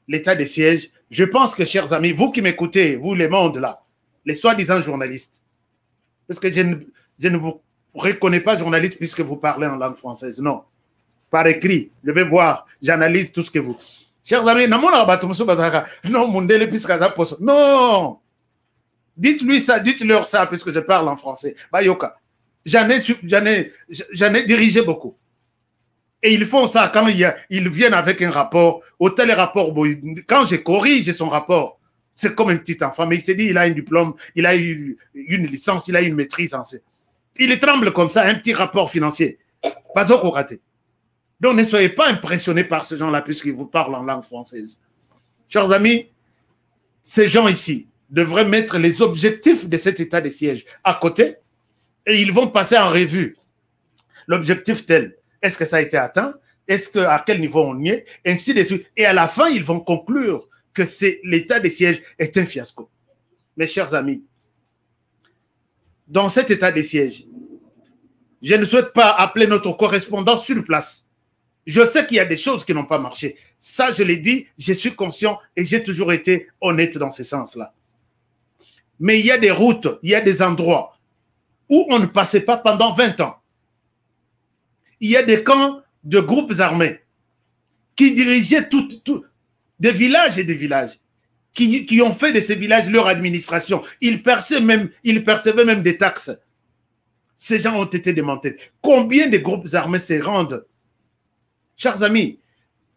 l'état des sièges, je pense que, chers amis, vous qui m'écoutez, vous les mondes là, les soi-disant journalistes, parce que je ne vous reconnais pas journaliste puisque vous parlez en langue française, non. Par écrit, je vais voir, j'analyse tout ce que vous... Chers amis, non, dites-lui ça, dites-leur ça, puisque je parle en français. Bayoka, j'en ai dirigé beaucoup. Et ils font ça quand ils viennent avec un rapport. Au tel rapport, quand je corrige son rapport, c'est comme un petit enfant. Mais il s'est dit, il a un diplôme, il a eu une licence, il a une maîtrise en C. Il tremble comme ça, un petit rapport financier. Pas au raté. Donc ne soyez pas impressionnés par ces gens-là puisqu'ils vous parlent en langue française. Chers amis, ces gens ici devraient mettre les objectifs de cet état de siège à côté et ils vont passer en revue l'objectif tel. Est-ce que ça a été atteint? Est-ce que, à quel niveau on y est? Ainsi de suite. Et à la fin, ils vont conclure que l'état de siège est un fiasco. Mes chers amis, dans cet état de siège, je ne souhaite pas appeler notre correspondant sur place. Je sais qu'il y a des choses qui n'ont pas marché. Ça, je l'ai dit, je suis conscient et j'ai toujours été honnête dans ce sens-là. Mais il y a des routes, il y a des endroits où on ne passait pas pendant 20 ans. Il y a des camps de groupes armés qui dirigeaient des villages et des villages, qui ont fait de ces villages leur administration. Ils percevaient même des taxes. Ces gens ont été démantelés. Combien de groupes armés se rendent? Chers amis,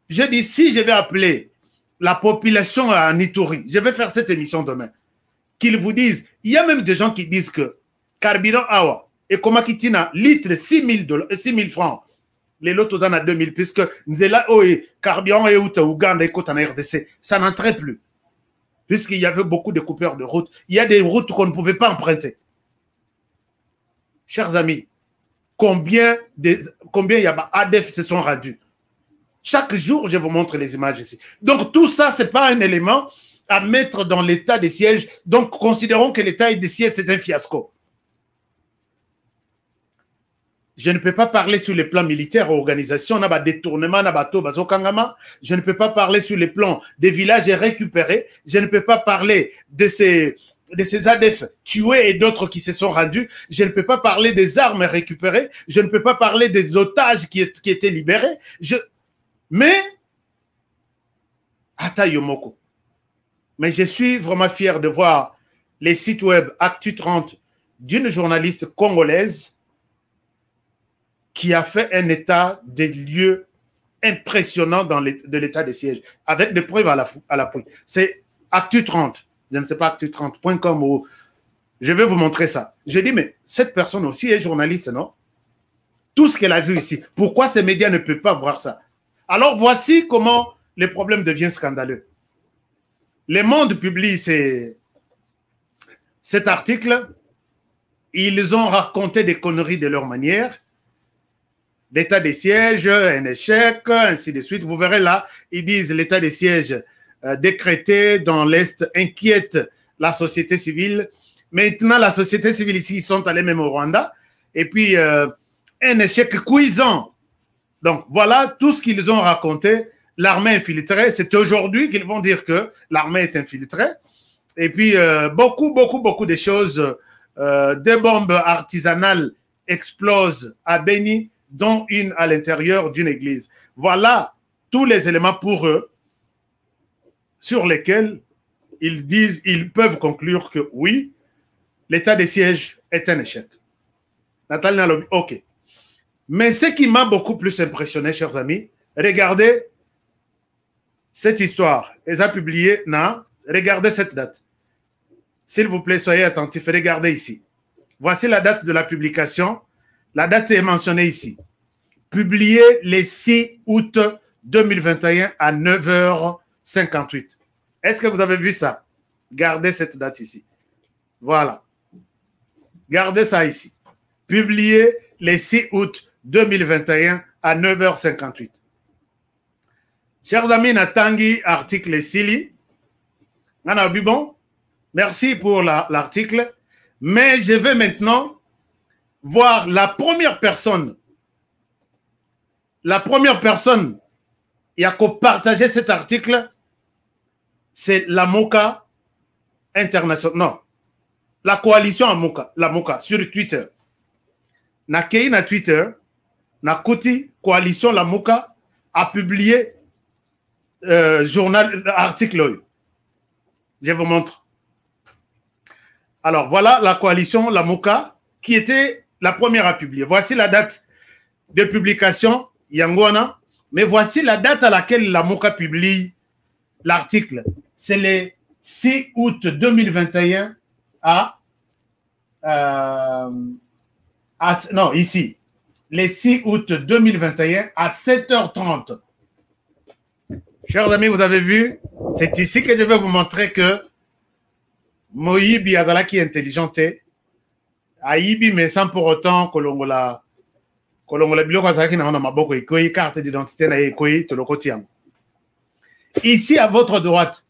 je dis, si je vais appeler la population à Nitouri, je vais faire cette émission demain, qu'ils vous disent, il y a même des gens qui disent que carburant awa et Komakitina, litre 6 000 francs, les lotos en a 2 000, puisque Nzela Oe, carburant et Ouganda et Côte en RDC, ça n'entrait plus, puisqu'il y avait beaucoup de coupeurs de routes. Il y a des routes qu'on ne pouvait pas emprunter. Chers amis, combien il y a ADF se sont rendus? Chaque jour, je vous montre les images ici. Donc, tout ça, ce n'est pas un élément à mettre dans l'état de siège. Donc, considérons que l'état de siège, c'est un fiasco. Je ne peux pas parler sur les plans militaires, organisation, on a des détournements, je ne peux pas parler sur les plans des villages récupérés. Je ne peux pas parler de ces ADF tués et d'autres qui se sont rendus. Je ne peux pas parler des armes récupérées. Je ne peux pas parler des otages qui étaient libérés. Mais je suis vraiment fier de voir les sites web Actu 30 d'une journaliste congolaise qui a fait un état des lieux impressionnant de l'état de siège, avec des preuves à l'appui. C'est Actu 30, je ne sais pas, actu30.com, ou je vais vous montrer ça. Je dis, mais cette personne aussi est journaliste, non? Tout ce qu'elle a vu ici, pourquoi ces médias ne peuvent pas voir ça? Alors voici comment le problème devient scandaleux. Le Monde publie cet article. Ils ont raconté des conneries de leur manière. L'état des sièges, un échec, ainsi de suite. Vous verrez là, ils disent l'état des sièges décrété dans l'Est inquiète la société civile. Maintenant, la société civile ici, ils sont allés même au Rwanda. Et puis, un échec cuisant. Donc, voilà tout ce qu'ils ont raconté. L'armée infiltrée, c'est aujourd'hui qu'ils vont dire que l'armée est infiltrée. Et puis, beaucoup de choses. Des bombes artisanales explosent à Beni, dont une à l'intérieur d'une église. Voilà tous les éléments pour eux sur lesquels ils peuvent conclure que oui, l'état de siège est un échec. Nathalie Nalobi, ok. Mais ce qui m'a beaucoup plus impressionné, chers amis, regardez cette histoire. Elle a publié, non, regardez cette date. S'il vous plaît, soyez attentifs. Regardez ici. Voici la date de la publication. La date est mentionnée ici. Publié le 6 août 2021 à 9h58. Est-ce que vous avez vu ça? Gardez cette date ici. Voilà. Gardez ça ici. Publié le 6 août 2021 à 9h58. Chers amis, Natangi, article Sili. Bon, merci pour l'article. Mais je vais maintenant voir la première personne. La première personne qui a partagé cet article, c'est la MOCA International. Non, la coalition la MOCA, sur Twitter. Na Twitter, na Koti, coalition la MOCA, a publié article. Je vous montre. Alors, voilà la coalition, la MOCA, qui était la première à publier. Voici la date de publication, Yangwana. Mais voici la date à laquelle la Moka publie l'article. C'est le 6 août 2021 non, ici. Le 6 août 2021 à 7h30. Chers amis, vous avez vu, c'est ici que je vais vous montrer que Moïbi Azalaki est intelligente. Aïbi, mais sans pour autant Kolongola Biloko Azalaki n'a pas maboko ikoyi, carte d'identité na ikoyi, tolokotiam. Ici, à votre droite,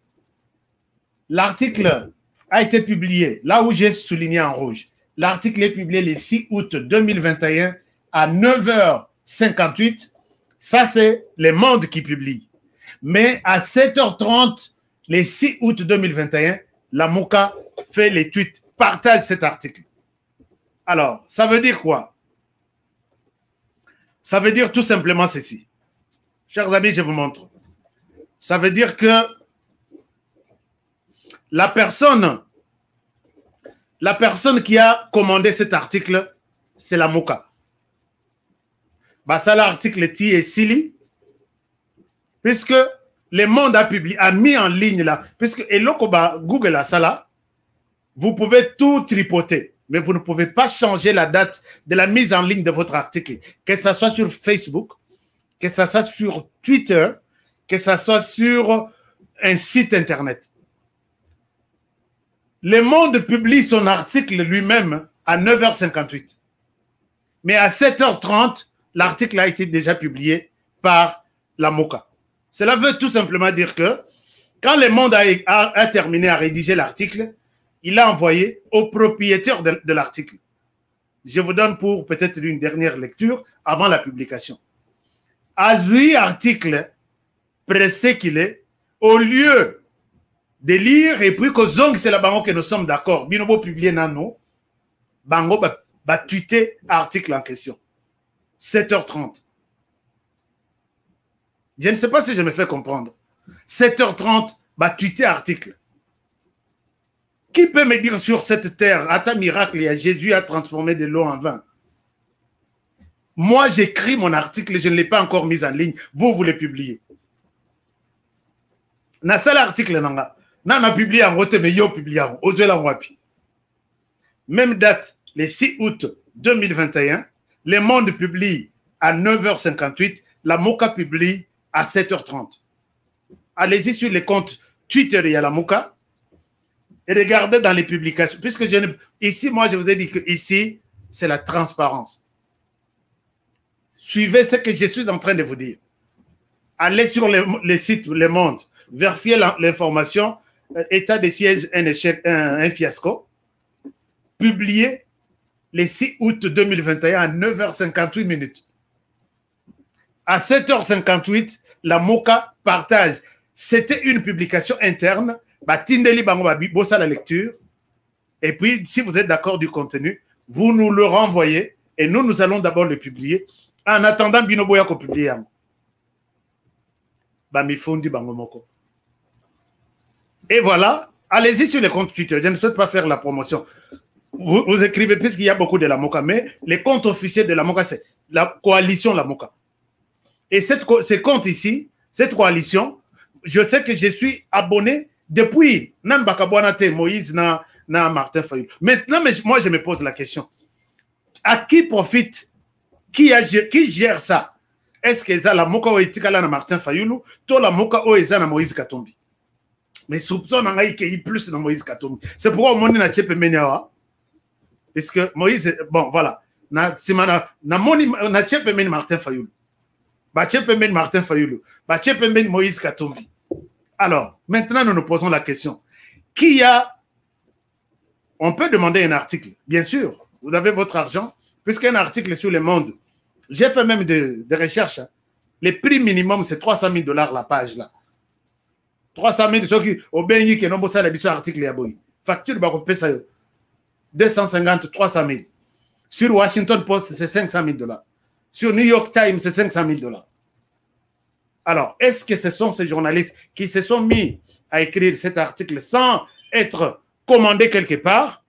l'article a été publié, là où j'ai souligné en rouge. L'article est publié le 6 août 2021 à 9h58. Ça, c'est Le Monde qui publie. Mais à 7h30, le 6 août 2021, la Moka fait les tweets, partage cet article. Alors, ça veut dire quoi? Ça veut dire tout simplement ceci. Chers amis, je vous montre. Ça veut dire que la personne qui a commandé cet article, c'est la Moka. Bah, ça, l'article est Sili, puisque Le Monde a mis en ligne là, puisque Google a ça là, vous pouvez tout tripoter, mais vous ne pouvez pas changer la date de la mise en ligne de votre article, que ce soit sur Facebook, que ce soit sur Twitter, que ce soit sur un site internet. Le Monde publie son article lui-même à 9h58. Mais à 7h30, l'article a été déjà publié par la Moka. Cela veut tout simplement dire que quand Le Monde a terminé à rédiger l'article, il a envoyé au propriétaire de l'article. Je vous donne pour peut-être une dernière lecture avant la publication. À lui, article pressé qu'il est, au lieu de lire et puis que zong c'est la bango que nous sommes d'accord, binobo publié nano, bango va tweeter article en question. 7h30. Je ne sais pas si je me fais comprendre. 7h30, va tweeter article. Qui peut me dire sur cette terre, à ta miracle, Jésus a transformé de l'eau en vin? Moi, j'écris mon article, je ne l'ai pas encore mis en ligne. Vous le publiez. Na seul article, n'a publié en route, mais yo publié en wapi. Même date, le 6 août 2021, Le Monde publie à 9h58, la Moka publie à 7h30. Allez-y sur les comptes Twitter et à la Moka et regardez dans les publications. Puisque ici, moi, je vous ai dit que ici, c'est la transparence. Suivez ce que je suis en train de vous dire. Allez sur les sites Le Monde, vérifiez l'information, état de siège, un échec, un fiasco. Publié le 6 août 2021 à 9h58 minutes. À 7h58, la Moka partage. C'était une publication interne. Tindeli bango bossa la lecture. Et puis, si vous êtes d'accord du contenu, vous nous le renvoyez et nous allons d'abord le publier. En attendant, Binoboya ko publier. Bamifondi bango moko. Et voilà, allez-y sur les comptes Twitter. Je ne souhaite pas faire la promotion. Vous écrivez, puisqu'il y a beaucoup de la Moka, mais les comptes officiels de la Moka, c'est la coalition la Moka. Et ces comptes ici, cette coalition, je sais que je suis abonné depuis Nan Bakabouanate, Moïse, na Martin Fayoulou. Maintenant, moi, je me pose la question. À qui profite? Qui gère ça? Est-ce que ça la Moka ou etikala na Martin Fayoulou, to la Moka ou eza na Moïse Katombi? Mais soupçon n'a pas plus dans Moïse Katombi. C'est pourquoi on n'a pas Meniawa. Parce que Moïse, bon, voilà. Na Martin Fayoulou. Martin Fayoulou. Moïse Katombi. Alors, maintenant, nous nous posons la question. On peut demander un article. Bien sûr, vous avez votre argent. Puisqu'un article sur Le Monde, j'ai fait même des recherches. Le prix minimum, c'est 300 000 $ la page là. 300 000 ceux qui au Béni qui n'ont pas l'habitude article à boy. Facture bah on paie ça 250 300 000. Sur Washington Post c'est 500 000 $. Sur New York Times c'est 500 000 $. Alors est-ce que ce sont ces journalistes qui se sont mis à écrire cet article sans être commandés quelque part?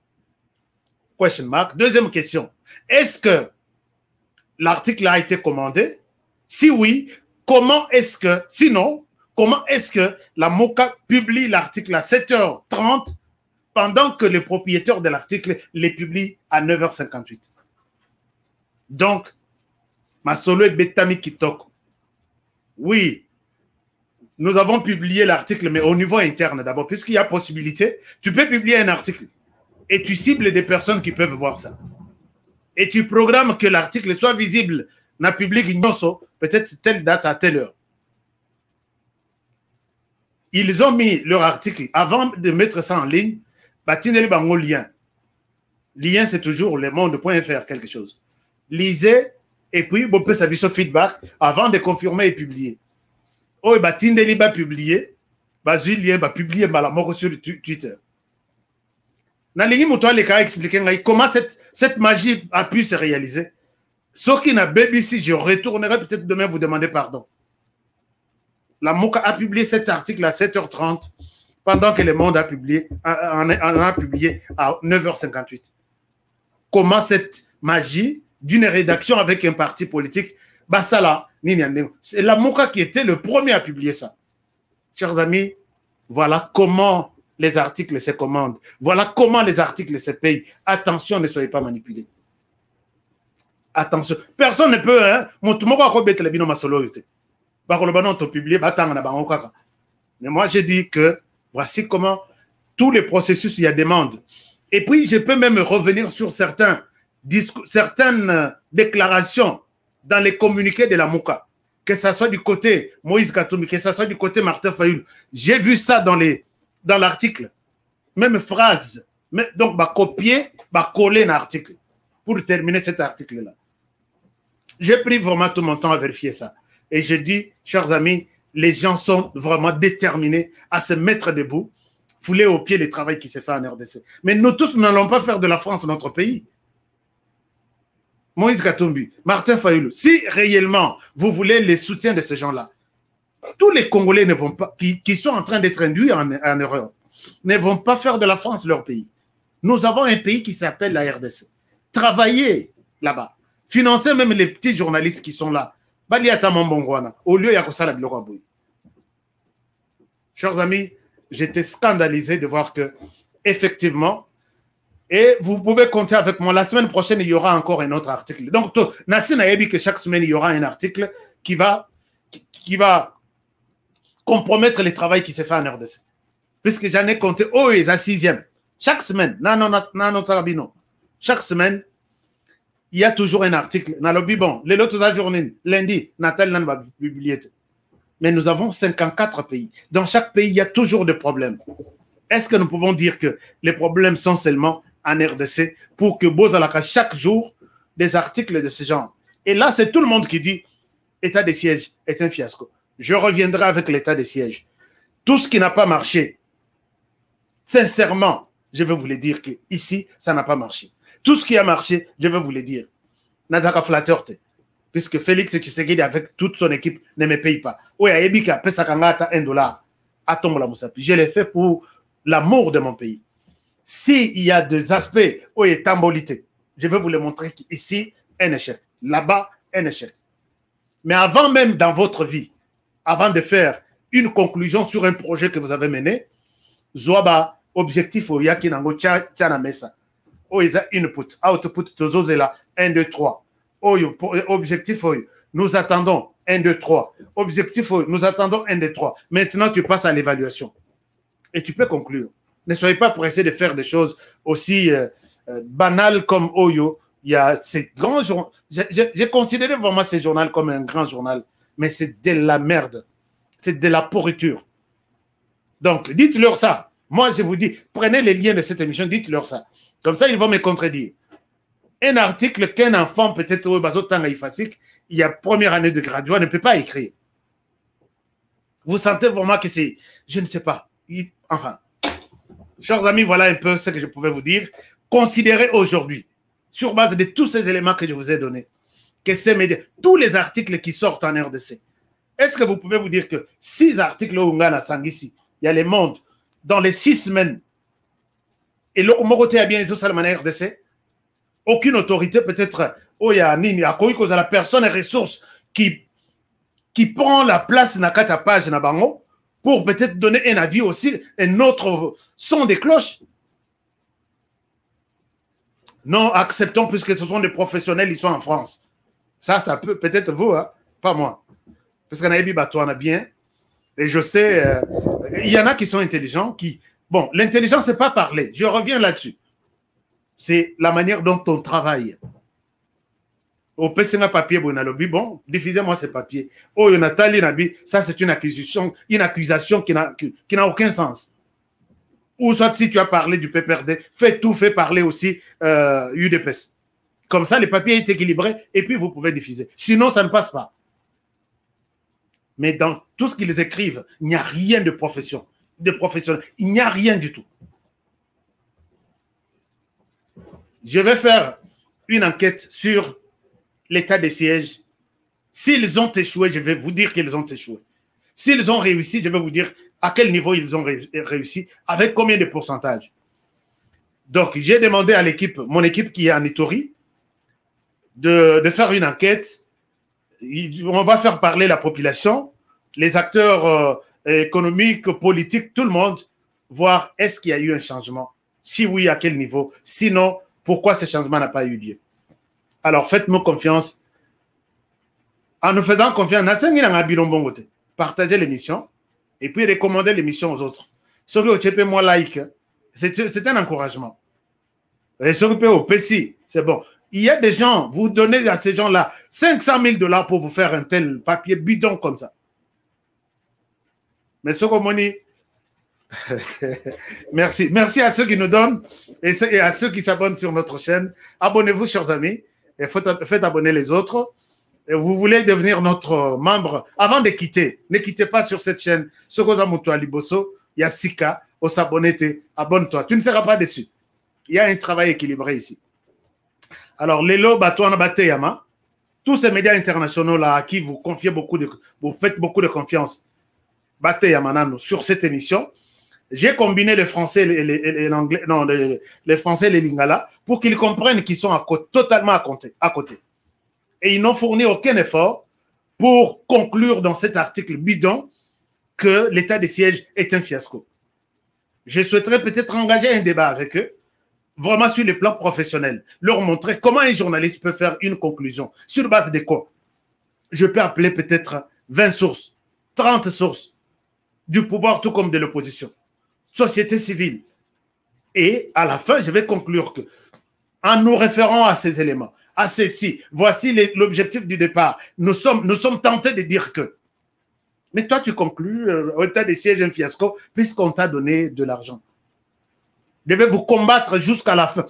Question mark. Deuxième question. Est-ce que l'article a été commandé? Si oui, comment est-ce que, sinon, comment est-ce que la MOCA publie l'article à 7h30 pendant que le propriétaire de l'article les publie à 9h58? Donc, Masolo et Betami Kitoko. Oui, nous avons publié l'article, mais au niveau interne d'abord, puisqu'il y a possibilité, tu peux publier un article et tu cibles des personnes qui peuvent voir ça. Et tu programmes que l'article soit visible dans le public, peut-être telle date à telle heure. Ils ont mis leur article, avant de mettre ça en ligne, lien. Lien, c'est toujours lemonde.fr, quelque chose. Lisez, et puis, vous pouvez savoir ce feedback avant de confirmer et publier. Oh, Tindeli va publier, Lien va publier sur Twitter. Nalingi Moutouali a expliqué comment cette magie a pu se réaliser. Ce qui n'a BBC, je retournerai peut-être demain vous demander pardon. La MOCA a publié cet article à 7h30 pendant que Le Monde a publié, a publié à 9h58. Comment cette magie d'une rédaction avec un parti politique, c'est la MOCA qui était le premier à publier ça. Chers amis, voilà comment les articles se commandent. Voilà comment les articles se payent. Attention, ne soyez pas manipulés. Attention. Personne ne peut, hein. Mais moi, j'ai dit que voici comment tous les processus y a demande. Et puis, je peux même revenir sur certaines déclarations dans les communiqués de la MOCA, que ce soit du côté Moïse Katumbi, que ce soit du côté Martin Fayoul. J'ai vu ça dans l'article. Même phrase. Donc, copier, coller l'article pour terminer cet article-là. J'ai pris vraiment tout mon temps à vérifier ça. Et je dis, chers amis, les gens sont vraiment déterminés à se mettre debout, fouler au pied le travail qui s'est fait en RDC. Mais nous tous, nous n'allons pas faire de la France notre pays. Moïse Katumbi, Martin Fayoulou, si réellement vous voulez les soutiens de ces gens-là, tous les Congolais ne vont pas, qui sont en train d'être induits en erreur, ne vont pas faire de la France leur pays. Nous avons un pays qui s'appelle la RDC. Travaillez là-bas. Financez même les petits journalistes qui sont là. Au lieu de Chers amis, j'étais scandalisé de voir que, effectivement, et vous pouvez compter avec moi, la semaine prochaine, il y aura encore un autre article. Donc, Nassine a dit que chaque semaine, il y aura un article qui va compromettre le travail qui s'est fait en RDC. Puisque j'en ai compté, ils à 6e. Chaque semaine, chaque semaine, il y a toujours un article. Bon, les autres journées, lundi, Natal n'a pas publié. Mais nous avons 54 pays. Dans chaque pays, il y a toujours des problèmes. Est-ce que nous pouvons dire que les problèmes sont seulement en RDC pour que Bozalaka, chaque jour, des articles de ce genre? Et là, c'est tout le monde qui dit l'état de siège est un fiasco. Je reviendrai avec l'état de siège. Tout ce qui n'a pas marché, sincèrement, je vais vous le dire qu'ici, ça n'a pas marché. Tout ce qui a marché, je vais vous le dire. Nazaka Flatterte. Puisque Félix Tshisekedi, avec toute son équipe, ne me paye pas. Oui, à Ebika, Pesakangata, $1. À Tombola Moussapi. Je l'ai fait pour l'amour de mon pays. S'il y a des aspects où il est tambolité, je vais vous le montrer qu'ici, un échec. Là-bas, un échec. Mais avant même dans votre vie, avant de faire une conclusion sur un projet que vous avez mené, Zoaba, objectif au Yaki Nango Tchana Mesa. Oh, ils ont input, output, tous là, 1, 2, 3. Oh, objectif, nous attendons 1, 2, 3. Objectif, nous attendons 1, 2, 3. Maintenant, tu passes à l'évaluation. Et tu peux conclure. Ne soyez pas pressés de faire des choses aussi banales comme Oyo. Il y a ces grands journaux. J'ai considéré vraiment ces journaux comme un grand journal, mais c'est de la merde. C'est de la pourriture. Donc, dites-leur ça. Moi, je vous dis, prenez les liens de cette émission, dites-leur ça. Comme ça, ils vont me contredire. Un article qu'un enfant, peut-être au Bazotanga Ifasik, il y a première année de graduat, ne peut pas écrire. Vous sentez vraiment que c'est, je ne sais pas. Enfin, chers amis, voilà un peu ce que je pouvais vous dire. Considérez aujourd'hui, sur base de tous ces éléments que je vous ai donnés, que ces médias, tous les articles qui sortent en RDC, est-ce que vous pouvez vous dire que 6 articles au Ngana Sangisi, il y a les mondes, dans les 6 semaines, et le Mogoté a bien les autres RDC, aucune autorité peut-être, oh, il y a Nini, à cause de la personne et ressources qui qui prend la place na kata page na bango pour peut-être donner un avis aussi, un autre son des cloches. Non, acceptons puisque ce sont des professionnels, ils sont en France. Ça peut peut-être vous, hein, pas moi. Parce qu'on a dit on a bien. Et je sais, il y en a qui sont intelligents, qui... Bon, l'intelligence, c'est pas parler. Je reviens là-dessus. C'est la manière dont on travaille. Au PCNA papier, bon, diffusez-moi ces papiers. Oh, il y en a tali nabi, ça c'est une accusation qui n'a aucun sens. Ou soit si tu as parlé du PPRD, fais parler aussi UDPS. Comme ça, les papiers est équilibré et puis vous pouvez diffuser. Sinon, ça ne passe pas. Mais dans tout ce qu'ils écrivent, il n'y a rien de profession, de professionnel. Il n'y a rien du tout. Je vais faire une enquête sur l'état des sièges. S'ils ont échoué, je vais vous dire qu'ils ont échoué. S'ils ont réussi, je vais vous dire à quel niveau ils ont réussi, avec combien de pourcentage. Donc, j'ai demandé à l'équipe, mon équipe qui est en Ituri, de faire une enquête. On va faire parler la population, les acteurs économiques, politiques, tout le monde, voir est-ce qu'il y a eu un changement. Si oui, à quel niveau. Sinon, pourquoi ce changement n'a pas eu lieu. Alors, faites-moi confiance. En nous faisant confiance, partagez l'émission et puis recommandez l'émission aux autres. Ceux qui ont moi like, c'est un encouragement. Et ceux qui ont au PC, c'est bon. Il y a des gens, vous donnez à ces gens-là 500 000 $ pour vous faire un tel papier bidon comme ça. Mais ce qu'on dit, merci. Merci à ceux qui nous donnent et à ceux qui s'abonnent sur notre chaîne. Abonnez-vous, chers amis, et faites abonner les autres. Et vous voulez devenir notre membre avant de quitter. Ne quittez pas sur cette chaîne. Sokoza Mutua Liboso, il y a Sika, au s'abonner, abonne-toi. Tu ne seras pas déçu. Il y a un travail équilibré ici. Alors, Lelo Batouana Bateyama, tous ces médias internationaux-là à qui vous confiez vous faites beaucoup de confiance, Bateyama Nano, sur cette émission, j'ai combiné les Français et l'anglais, non, les Français et les Lingala pour qu'ils comprennent qu'ils sont totalement à côté. Et ils n'ont fourni aucun effort pour conclure dans cet article bidon que l'état des sièges est un fiasco. Je souhaiterais peut-être engager un débat avec eux, vraiment sur le plan professionnel, leur montrer comment un journaliste peut faire une conclusion, sur base de quoi. Je peux appeler peut-être 20 sources, 30 sources, du pouvoir tout comme de l'opposition, société civile. Et à la fin, je vais conclure que, en nous référant à ces éléments, à ceci, voici l'objectif du départ, nous sommes tentés de dire que. Mais toi, tu conclus, au état des sièges, un fiasco, puisqu'on t'a donné de l'argent. Je vais vous combattre jusqu'à la fin.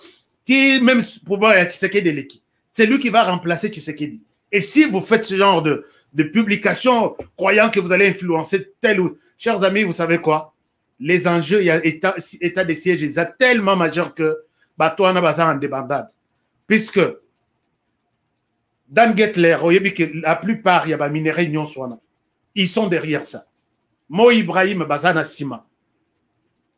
Même pouvoir à Tshisekedi Leki. C'est lui qui va remplacer Tshisekedi. Et si vous faites ce genre de publication, croyant que vous allez influencer tel ou... Chers amis, vous savez quoi? Les enjeux, il y a état des sièges, ils sont tellement majeurs que toi, on a besoin en débandade. Puisque dans Getler, la plupart, il y a des minéraux Union Swana. Ils sont derrière ça. Mo Ibrahim, Bazana Sima.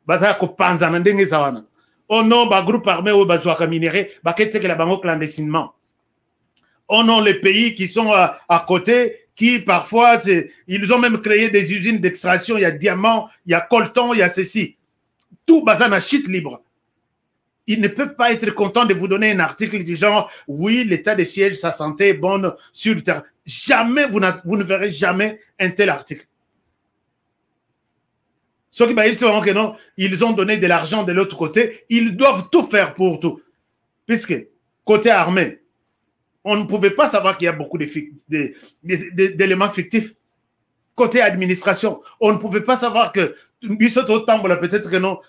Bazana Kopanzana Ndenge Zawana. Oh non, ba groupe armé ou bazouaka minéré, ba kete que la bango clandestinement. Oh non, les pays qui sont à côté, qui parfois, ils ont même créé des usines d'extraction, il y a diamant, il y a coltan, il y a ceci. Tout bazana shit libre. Ils ne peuvent pas être contents de vous donner un article du genre, oui, l'état des sièges, sa santé est bonne sur le terrain. Jamais, vous ne verrez jamais un tel article. Ceux qui ils sauront que non, ils ont donné de l'argent de l'autre côté, ils doivent tout faire pour tout. Puisque, côté armée, on ne pouvait pas savoir qu'il y a beaucoup d'éléments fictifs. Côté administration, on ne pouvait pas savoir que peut-être que non,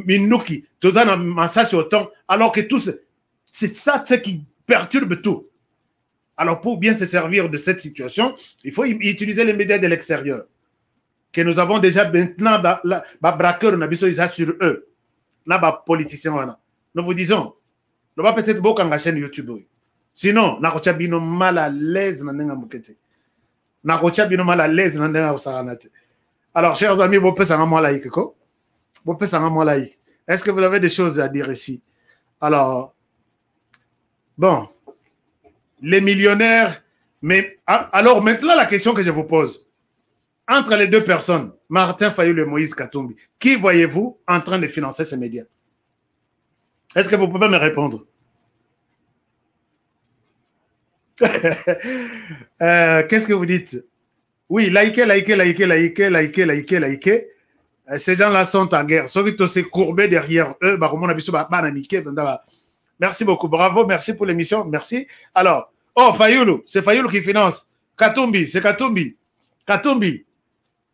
Minuki, alors que tout, c'est ça qui perturbe tout. Alors pour bien se servir de cette situation, il faut utiliser les médias de l'extérieur. Que nous avons déjà maintenant, braqueur, sur eux, politiciens. Nous vous disons, nous va peut-être beaucoup en chaîne YouTube. Sinon, nakocha bino mal à l'aise na ndenga mukete. Nakocha bino mal à l'aise na ndenga usaranate. Alors, chers amis, vous pouvez s'en like quoi? Vous pouvez s'en like. Est-ce que vous avez des choses à dire ici? Alors, bon, les millionnaires Mais alors maintenant, la question que je vous pose, entre les deux personnes, Martin Fayulu et Moïse Katumbi, qui voyez-vous en train de financer ces médias? Est-ce que vous pouvez me répondre? Qu'est-ce que vous dites? Oui, likez. Ces gens-là sont en guerre. Ceux qui se courber derrière eux, merci beaucoup. Bravo, merci pour l'émission. Merci. Alors, oh, Fayulu, c'est Fayulu qui finance. Katumbi, c'est Katumbi. Katumbi.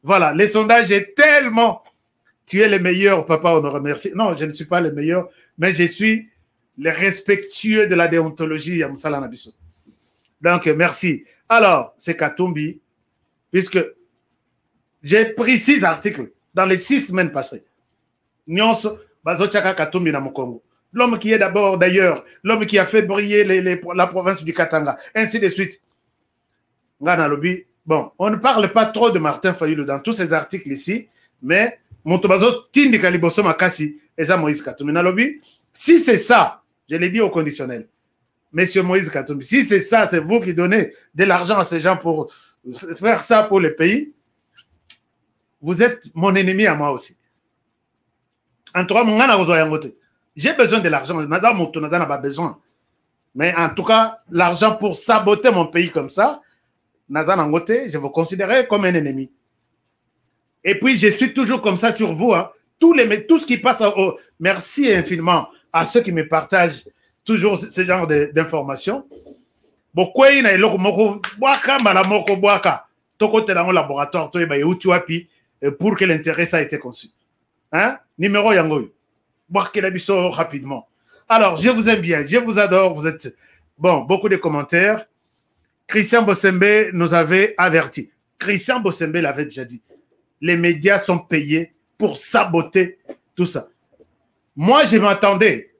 Voilà, les sondages est tellement... Tu es le meilleur, papa, on nous remercie. Non, je ne suis pas le meilleur, mais je suis le respectueux de la déontologie à Moussala Nabiso. Donc, merci. Alors, c'est Katumbi, puisque j'ai pris 6 articles dans les 6 semaines passées. Nyonso, Bazochaka Katumbi na Mokongo. L'homme qui est d'abord, d'ailleurs, l'homme qui a fait briller la province du Katanga, ainsi de suite. Ngana Lobi. Bon, on ne parle pas trop de Martin Fayulu dans tous ces articles ici, mais Montobazo Tindi Kaliboso Makasi, Eza Moïse Katumbi. Nalobi, si c'est ça, je l'ai dit au conditionnel, Monsieur Moïse Katumbi, si c'est ça, c'est vous qui donnez de l'argent à ces gens pour faire ça pour le pays, vous êtes mon ennemi à moi aussi. En tout cas, j'ai besoin de l'argent, je n'ai pas besoin. Mais en tout cas, l'argent pour saboter mon pays comme ça, je vous considérais comme un ennemi. Et puis, je suis toujours comme ça sur vous. Hein. Tout ce qui passe, merci infiniment à ceux qui me partagent toujours ce genre d'informations. Pour que l'intérêt ça a été conçu. Hein? Numéro Yangoy. Rapidement. Alors, je vous aime bien, je vous adore. Vous êtes... Bon, beaucoup de commentaires. Christian Bossembe nous avait averti. Christian Bossembe l'avait déjà dit. Les médias sont payés pour saboter tout ça. Moi, je m'attendais.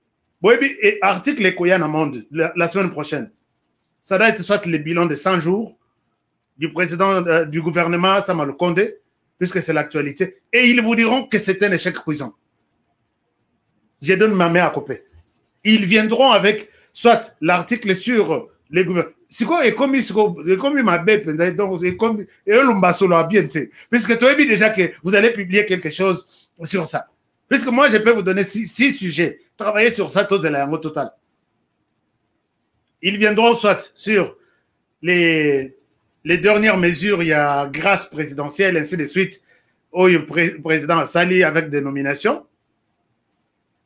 Et article Ekoyana Monde la semaine prochaine. Ça doit être soit le bilan de 100 jours du président du gouvernement Samal Kondé, puisque c'est l'actualité. Et ils vous diront que c'est un échec prison. Je donne ma main à couper. Ils viendront avec soit l'article sur les gouvernements. C'est quoi et comme ma bête donc et comme et l'umbasolo bien puisque tu as dit déjà que vous allez publier quelque chose sur ça. Puisque moi je peux vous donner 6 sujets, travailler sur ça tout en total. Ils viendront soit sur les dernières mesures, il y a grâce présidentielle ainsi de suite où le président a sali avec des nominations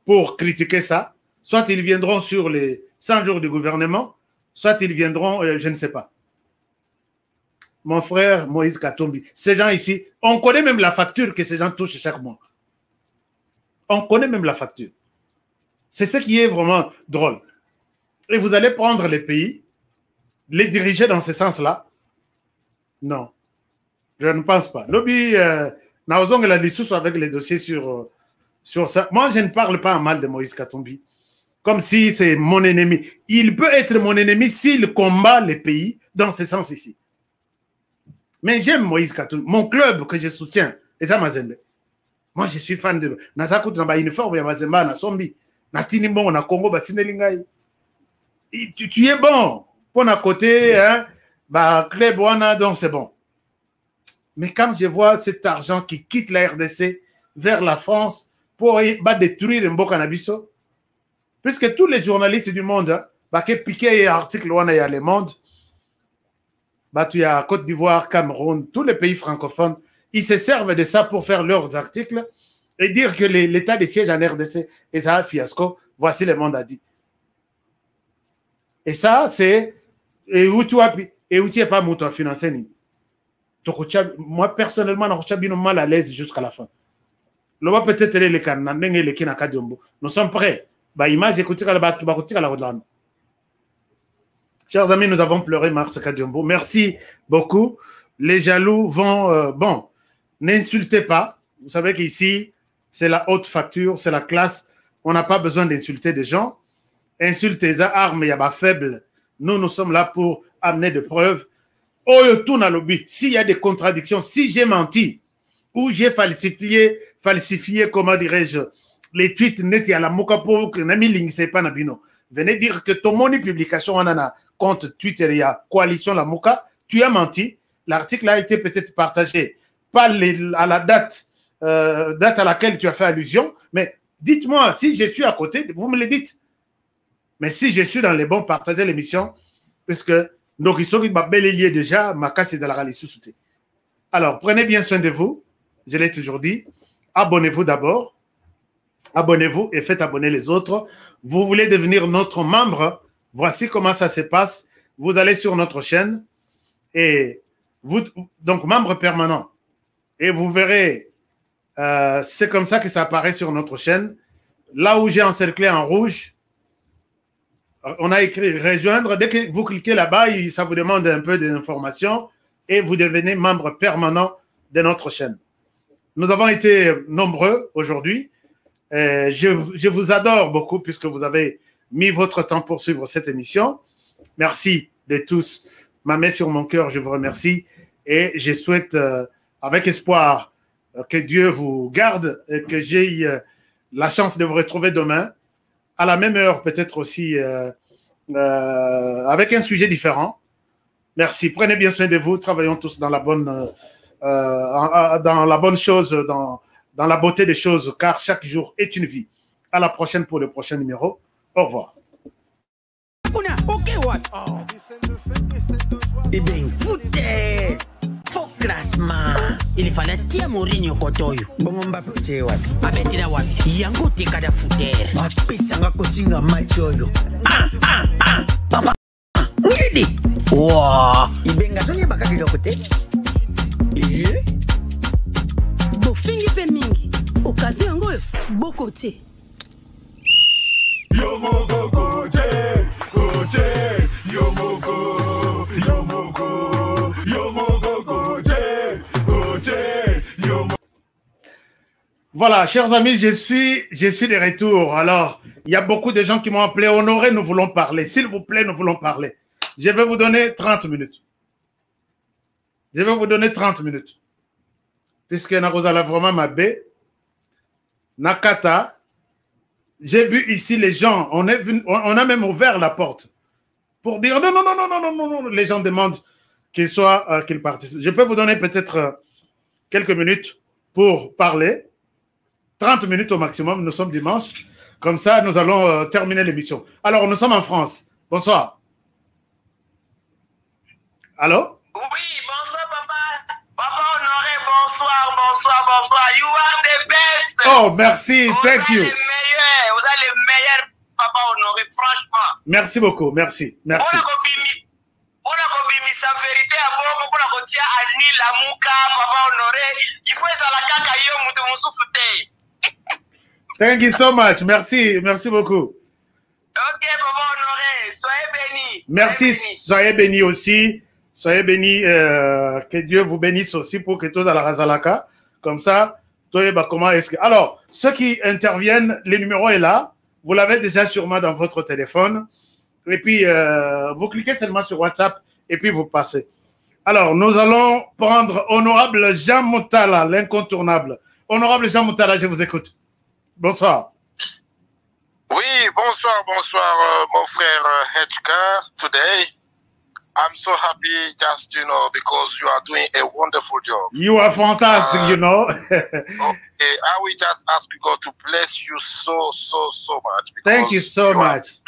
pour critiquer ça, soit ils viendront sur les 100 jours du gouvernement. Soit ils viendront, je ne sais pas. Mon frère Moïse Katumbi, ces gens ici, on connaît même la facture que ces gens touchent chaque mois. On connaît même la facture. C'est ce qui est vraiment drôle. Et vous allez prendre les pays, les diriger dans ce sens-là? Non, je ne pense pas. Lobby, Naozong la dissous avec les dossiers sur ça. Moi, je ne parle pas en mal de Moïse Katumbi. Comme si c'est mon ennemi. Il peut être mon ennemi s'il combat les pays dans ce sens ici. Mais j'aime Moïse Katumbi. Mon club que je soutiens, c'est Mazembe. Moi, je suis fan de... Nazakout na uniforme ya Mazemba na Sombi. Na Tinimbo na Congo batine lingai. Tu es bon. Pour un côté, hein, club wana, donc c'est bon. Mais quand je vois cet argent qui quitte la RDC vers la France pour détruire Mboka Nabiso, puisque tous les journalistes du monde, qui piquent un article, il y a Le Monde, il y a Côte d'Ivoire, Cameroun, tous les pays francophones, ils se servent de ça pour faire leurs articles et dire que l'état de siège en RDC est un fiasco. Voici Le Monde a dit. Et ça, c'est... Et où tu n'es pas mon financé. Moi, personnellement, je suis mal à l'aise jusqu'à la fin. Peut-être les cas, nous sommes prêts. Chers amis, nous avons pleuré Mars Kadiombo. Merci beaucoup. Les jaloux vont... bon, n'insultez pas. Vous savez qu'ici, c'est la haute facture, c'est la classe. On n'a pas besoin d'insulter des gens. Insultez les armes, il y a pas faible. Nous sommes là pour amener des preuves. S'il y a des contradictions, si j'ai menti ou j'ai falsifié, comment dirais-je, les tweets net à la moka pour que nami ligne c'est pas nabino. Venez dire que ton moni publication en a compte Twitter, il y a Coalition Lamuka, tu as menti. L'article a été peut-être partagé pas à la date à laquelle tu as fait allusion, mais dites-moi, si je suis à côté, vous me le dites. Mais si je suis dans les bons, partagez l'émission, puisque donc ils sont liés déjà, ma casse est de la réalité. Alors, prenez bien soin de vous, je l'ai toujours dit. Abonnez-vous d'abord, abonnez-vous et faites abonner les autres. Vous voulez devenir notre membre, voici comment ça se passe. Vous allez sur notre chaîne et vous, donc membre permanent, et vous verrez, c'est comme ça que ça apparaît sur notre chaîne. Là où j'ai encerclé en rouge, on a écrit rejoindre. Dès que vous cliquez là-bas, ça vous demande un peu d'informations et vous devenez membre permanent de notre chaîne. Nous avons été nombreux aujourd'hui. Je vous adore beaucoup puisque vous avez mis votre temps pour suivre cette émission. Merci de tous. Ma main sur mon cœur, je vous remercie et je souhaite avec espoir que Dieu vous garde et que j'ai la chance de vous retrouver demain à la même heure, peut-être aussi avec un sujet différent. Merci. Prenez bien soin de vous. Travaillons tous dans la bonne chose, dans la beauté des choses, car chaque jour est une vie. À la prochaine pour le prochain numéro. Au revoir. Eh bien, foutez! Faux classement. Il fallait tirer Mourinho Kotoyo. Bon, Mbappé, tu es what? Abetira wapi? Yango tekada fouter. Apesanga kotinga match oyo. Papa. Ngidi. Wow. Ibenga soye bakaki lokote. Bofingi pe mingi. Occasion yango yo boko tie. Yomoko koje, koje, yomoko, yomoko, yomoko koje, koje, yomoko. Voilà, chers amis, je suis de retour. Alors, il y a beaucoup de gens qui m'ont appelé. Honoré, nous voulons parler. S'il vous plaît, nous voulons parler. Je vais vous donner 30 minutes. Je vais vous donner 30 minutes. Puisque Narozala vraiment m'a bé. Nakata. J'ai vu ici les gens. On a même ouvert la porte pour dire non, non, non, non, non, non, non. Les gens demandent qu'ils participent. Je peux vous donner peut-être quelques minutes pour parler. 30 minutes au maximum. Nous sommes dimanche. Comme ça, nous allons terminer l'émission. Alors, nous sommes en France. Bonsoir. Allô? Oui, bonsoir, papa. Papa Honoré, bonsoir, bonsoir, bonsoir. You are the best. Oh, merci. Thank you. Vous êtes les meilleurs, papa Honoré, franchement. Merci beaucoup. Merci. Merci. On a commis sa vérité à bon, on a retiré à Nil, à Mouka, papa Honoré. Il faut ça la caca, yo, moutou, mon souffle. Thank you so much. Merci. Merci beaucoup. Ok, papa Honoré, soyez bénis. Merci. Soyez bénis aussi. Soyez bénis. Que Dieu vous bénisse aussi pour que tout dans la Razalaka. Comme ça, comment est-ce que... Alors, ceux qui interviennent, le numéro est là. Vous l'avez déjà sûrement dans votre téléphone. Et puis, vous cliquez seulement sur WhatsApp et puis vous passez. Alors, nous allons prendre Honorable Jean Moutala, l'incontournable. Honorable Jean Moutala, je vous écoute. Bonsoir. Oui, bonsoir, bonsoir, mon frère Hedgeka. Today, I'm so happy just, because you are doing a wonderful job. You are fantastic, Okay, I will just ask God to bless you so much. Thank you so much.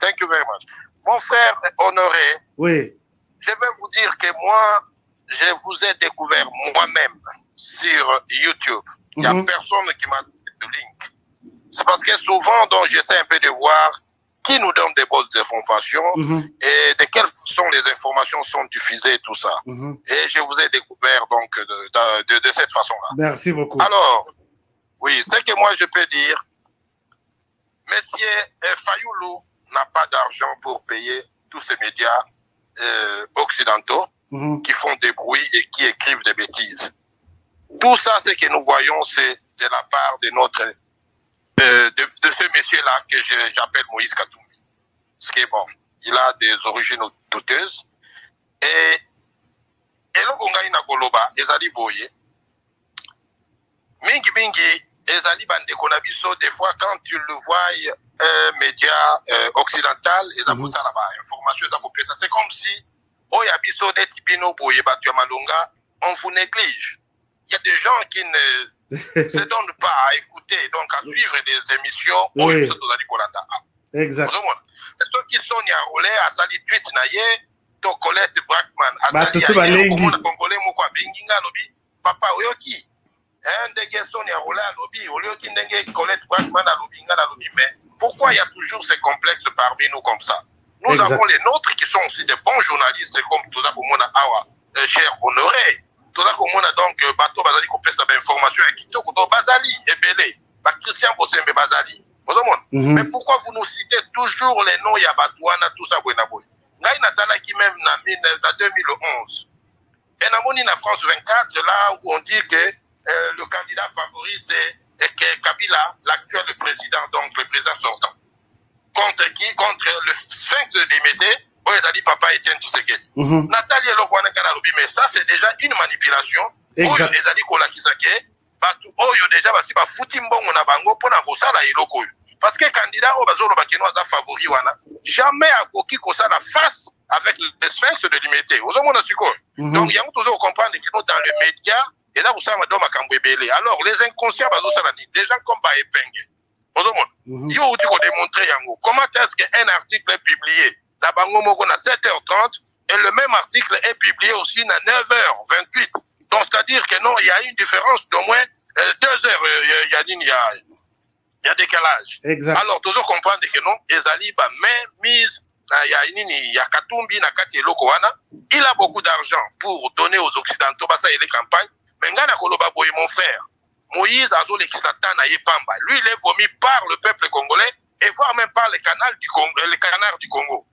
Thank you very much. Mon frère Honoré, oui. Je vais vous dire que moi, je vous ai découvert moi-même sur YouTube. Il n'y a personne qui m'a donné le link. C'est parce que souvent, donc, j'essaie un peu de voir qui nous donne des bonnes informations et de quelle façon les informations sont diffusées et tout ça. Et je vous ai découvert donc de cette façon-là. Merci beaucoup. Alors, oui, ce que moi je peux dire, Monsieur Fayoulou n'a pas d'argent pour payer tous ces médias occidentaux qui font des bruits et qui écrivent des bêtises. Tout ça, ce que nous voyons, c'est de la part de notre de ce monsieur-là que j'appelle Moïse Katumbi. Ce qui est bon. Il a des origines douteuses. Et là, on a une agoloba, ezali boye. Mingi, ezali bande konabiso, des fois, quand tu le vois média occidental et ça pour ça là-bas information ça c'est comme si oya biso neti bino boye batu ya malonga on vous néglige. Il y a des gens qui ne se donnent pas à écouter donc à suivre des émissions oyo biso tozali kolanda. Exact. Ceux qui sont ya olé à sali tweet na ye to Colette Brackman à sali ya komona congolais moko abenginga lobi papa oyoki ndenge Sonia Rola lobby au lieu qu'il Colette Brackman à lobby mais pourquoi il y a toujours ces complexes parmi nous comme ça? Nous avons les nôtres qui sont aussi des bons journalistes comme tout ça comme on a awa cher honoré tout ça comme on a donc bateau bazali ko pesa ba information et kitoko to bazali ebele ba Christian Bosembe bazali mais pourquoi vous nous citez toujours les noms ya batouana tout ça boy ngai natala qui même na 2011 et na moni na France 24 là où on dit que le candidat favori, c'est Kabila, l'actuel président, donc le président sortant. Contre qui? Contre le sphinx de Limité, où ils ont dit papa Etienne Tshisekedi. Nathalie Elokwana Kanalobi, mais ça, c'est déjà une manipulation. Exact. Où ils ont dit Kola Kisake, Batu, où déjà, si ba futimbon on a bango, pour na kosala Eloko. Parce que candidat, où bazolo bakeno a favori, wana, jamais à koki kosala face avec le sphinx de Limité. Aux hommes, on a su quoi? Donc, il y a toujours comprendre que dans le média, et là, vous savez, alors, les inconscients, des gens comme Baepeng. Il faut démontrer comment est-ce qu'un article est publié à 7h30 et le même article est publié aussi à 9h28. Donc, c'est-à-dire que non, il y a une différence d'au moins 2 heures. Il y a décalage. Exact. Alors, toujours comprendre que non, les alibas, même mise, il y a Katumbi, il a beaucoup d'argent pour donner aux Occidentaux, ça et les campagnes. Mon frère, Moïse Azole Kisatan na Yepamba, lui il est vomi par le peuple congolais et voire même par les canards du Congo.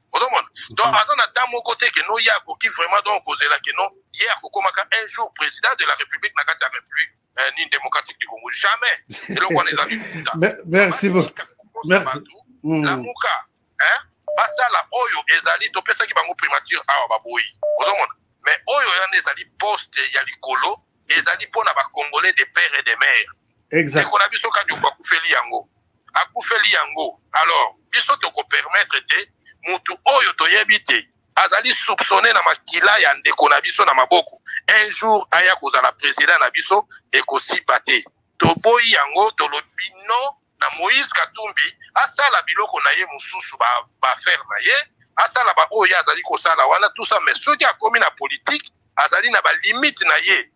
Donc, à mon côté, que nous y a qui vraiment donc causé là que non, hier, un jour président de la République n'a pas de République ni démocratique du Congo. Jamais. Et donc, on est amis. Merci beaucoup. Merci. La Mouka, basa la Oyo, Ezali, to pesa qui bango primature à Baboui. Mais Oyo, Ezali poste, Yalikolo. Les alliés pour les Congolais des pères et des mères. Exact. On a vu ce qu'a dit Akoufeli Yango. Akoufeli Yango. Alors, biso te ko permettre te mutu oyo to yebite. Azali soupçonné na makila ya ndeko na biso na maboko. Un jour aya kozala président na biso et kosi baté. To boy yango to lobino na Moïse Katumbi asala biloko na ye mususu ba faire na ye. Asala ba oyo azali kosala wana tout ça mais soki akomi na politique azali na ba limite na ye.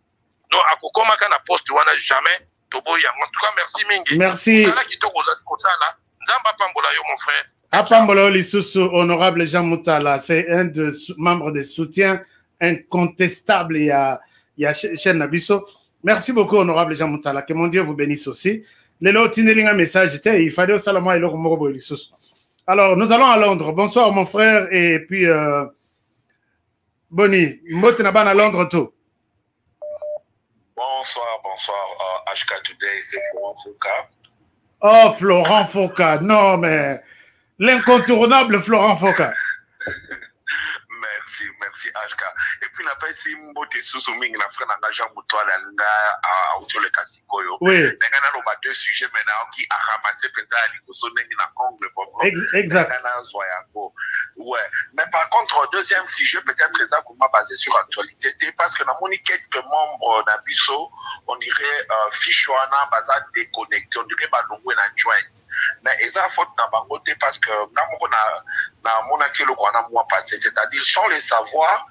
Donc, à Kokomaka na poste wana jamais toboya. En tout cas, merci mingi. Merci. Nzamba Pambola yo mon frère. Apambola Lisusu, honorable Jean Moutala, c'est un des membres de soutien incontestable. Il y a Chen Nabiso. Merci beaucoup, honorable Jean Moutala. Que mon Dieu vous bénisse aussi. Lelo tinelinga message, il fallait au salama et le morobo Lisusu. Alors, nous allons à Londres. Bonsoir, mon frère. Et puis, Boni, Motenaban à Londres, tout. Bonsoir. HK Today, c'est Florent Foucault. Oh, Florent Foucault. Non, mais l'incontournable Florent Foucault. Merci HK. Et puis, n'a pas essayé de monter sous Ming, la frère Jean Moutoile, à Autole Kassikoyo. Oui. Il y a deux sujets maintenant qui a ramassé exact. Ouais. Mais par contre, deuxième sujet, peut-être exactement basé sur l'actualité, parce que dans mon quelques membres d'Abisso, on dirait Fichouana, Baza déconnecté, on dirait Banongwe na joint. Mais ils ont faute dans Bangote parce que dans mon accueil, le passé, c'est-à-dire sans les savoir,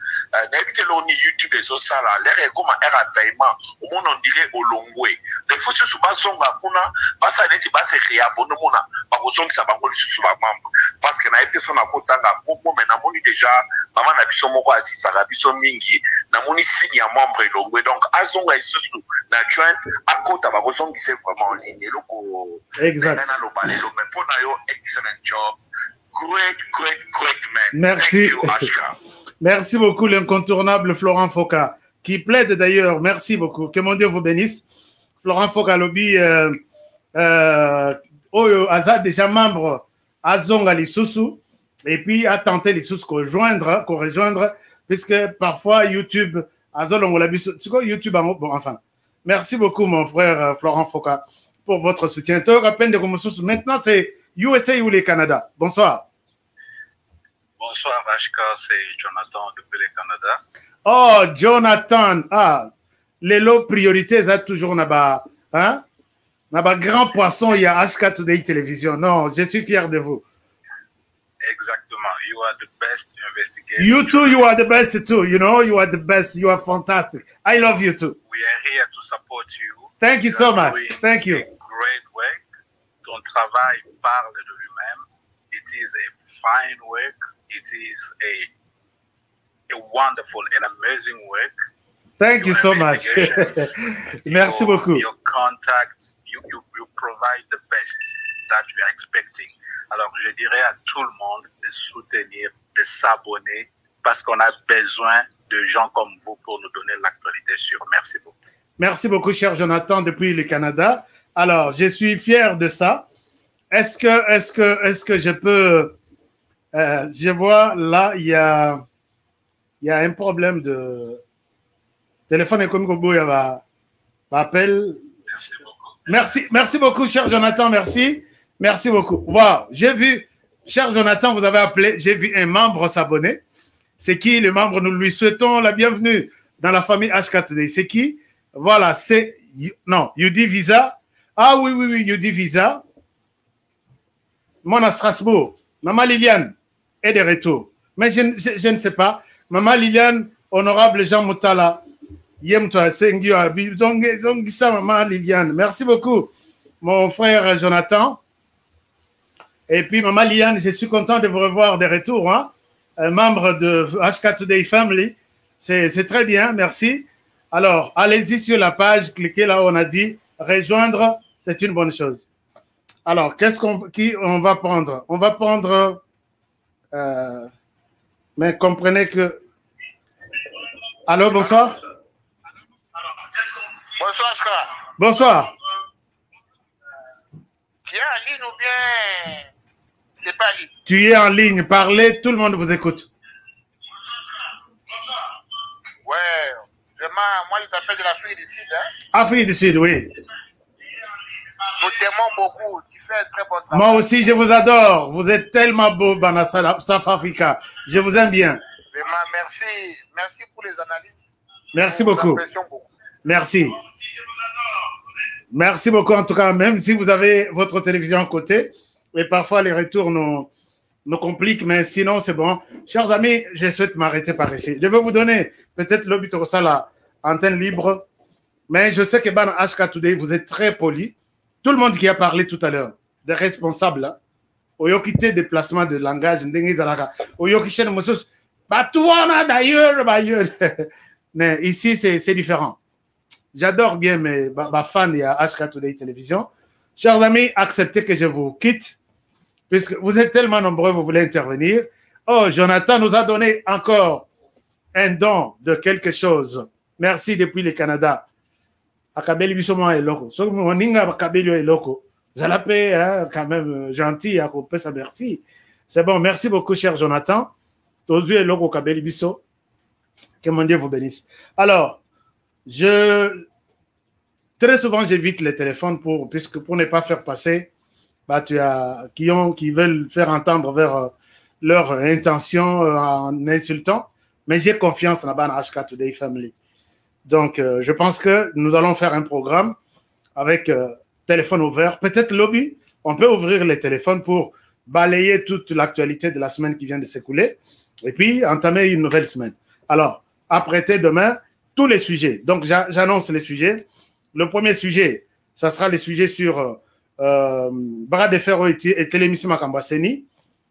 n'habitez l'on YouTube et ça là, l'air est comme un air à paiement, au monde on dirait au Longwe. Des fois, ce souvent sont à Puna, parce que n'est pas c'est réabonné, Mona, par exemple, ça va sur ma membre. Parce que n'a été son apôtre, mais n'a moni déjà, maman n'a vu son mot assis, ça a vu son mingi, n'a moni signe à membre et Longwe. Donc, à son gars, surtout, n'a joint, à côté, à besoin qui c'est vraiment en ligne. Exact. Mais pour nous, excellent job. Great man. Merci. Thank you, Merci beaucoup, l'incontournable Florent Foucault, qui plaide d'ailleurs. Merci beaucoup. Que mon Dieu vous bénisse. Florent Foucault lobby, Aza déjà membre à Zonga Lisusu, et puis a tenté Lisusu qu'on rejoindre, puisque parfois YouTube, Azolongo la biso, tu vois YouTube, bon, enfin. Merci beaucoup, mon frère Florent Foucault, pour votre soutien. Maintenant, c'est USA ou le Canada? Bonsoir. Bonsoir, HK, c'est Jonathan depuis le Canada. Oh, Jonathan. Ah, les lots priorités, ça toujours là-bas. Hein? Là-bas, grand poisson, il y a HK Today Télévision. Non, je suis fier de vous. Exactement. You are the best investigator. You too, you are the best too. You know, you are the best. You are fantastic. I love you too. We are here to support you. Thank you so much. Thank you. Great work. Ton travail parle de lui-même. It is a fine work. It is a wonderful and amazing work. Thank you so much. Merci beaucoup. Your contacts, you provide the best that we are expecting. Alors, je dirais à tout le monde de soutenir, de s'abonner, parce qu'on a besoin de gens comme vous pour nous donner l'actualité sûre. Merci beaucoup. Merci beaucoup, cher Jonathan, depuis le Canada. Alors, je suis fier de ça. Est-ce que je peux... je vois là, il y a un problème de téléphone et comme il y a un appel. Merci beaucoup, cher Jonathan, merci beaucoup. Wow, j'ai vu, cher Jonathan, vous avez appelé, j'ai vu un membre s'abonner. C'est qui le membre? Nous lui souhaitons la bienvenue dans la famille HK Today. C'est qui? Voilà, c'est, non, Yudi Visa. Ah oui, Yudi Visa. Mon à Strasbourg. Maman Liliane est de retour. Mais je ne sais pas. Maman Liliane, honorable Jean Moutala. Maman Liliane. Merci beaucoup, mon frère Jonathan. Et puis, Maman Liliane, je suis content de vous revoir de retour. Hein? Un membre de HK Today Family. C'est très bien, merci. Alors, allez-y sur la page, cliquez là où on a dit rejoindre, c'est une bonne chose. Alors, qui on va prendre? On va prendre, mais comprenez que... Allô, bonsoir. Bonsoir, Scra. Bonsoir. Tu es en ligne ou bien c'est pas ligne? Tu es en ligne, parlez, tout le monde vous écoute. Ouais, vraiment, moi je t'appelle de l'Afrique du Sud. Hein? Afrique du Sud, oui. Nous t'aimons beaucoup, tu fais un très bon travail. Moi aussi, je vous adore. Vous êtes tellement beau, Bana South Africa. Je vous aime bien. Vraiment, merci pour les analyses. Merci beaucoup. Merci. Merci beaucoup, en tout cas, même si vous avez votre télévision à côté, et parfois les retours nous compliquent, mais sinon, c'est bon. Chers amis, je souhaite m'arrêter par ici. Je vais vous donner peut-être l'obit la antenne libre, mais je sais que Ban HK Today, vous êtes très poli. Tout le monde qui a parlé tout à l'heure, des responsables, hein, au yokité déplacement de langage, au yokité d'ailleurs, mais ici, c'est différent. J'adore bien mes fans, il y a HK Today Télévision. Chers amis, acceptez que je vous quitte, puisque vous êtes tellement nombreux, vous voulez intervenir. Oh, Jonathan nous a donné encore un don de quelque chose. Merci depuis le Canada. Akabeli bisomo est loco. So moninga Akabeli est loco. Zalapé, hein, quand même gentil, à couper ça, merci. C'est bon, merci beaucoup, cher Jonathan. Tozu est loco Akabeli biso. Que mon Dieu vous bénisse. Alors, très souvent, j'évite les téléphones pour ne pas faire passer, qui veulent faire entendre vers leur intention en insultant, mais j'ai confiance dans la HK Today Family. Donc, je pense que nous allons faire un programme avec téléphone ouvert. Peut-être lobby, on peut ouvrir les téléphones pour balayer toute l'actualité de la semaine qui vient de s'écouler et puis entamer une nouvelle semaine. Alors, après-demain, tous les sujets. Donc, j'annonce les sujets. Le premier sujet, ça sera les sujets sur bras de fer et Télémissima Kambaseni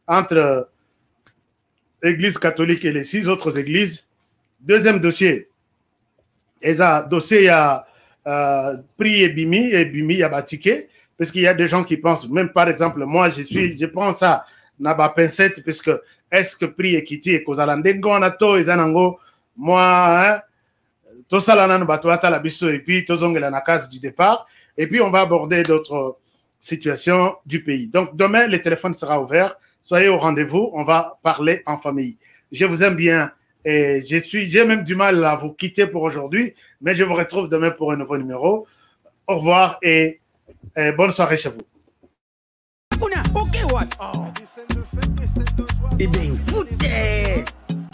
entre l'Église catholique et les 6 autres églises. Deuxième dossier, il y a prix et Bimi, il y a Batiké, parce qu'il y a des gens qui pensent, même par exemple, moi, je prends ça, Naba Pincette, parce que est-ce que prix et Kiti et Kozalandengo, Anato et Zanango, moi, hein, tout ça, là, et puis, tout la case du départ, et puis on va aborder d'autres situations du pays. Donc, demain, le téléphone sera ouvert. Soyez au rendez-vous, on va parler en famille. Je vous aime bien et j'ai même du mal à vous quitter pour aujourd'hui, mais je vous retrouve demain pour un nouveau numéro. Au revoir et bonne soirée chez vous. wapi? Eh bien, foutez!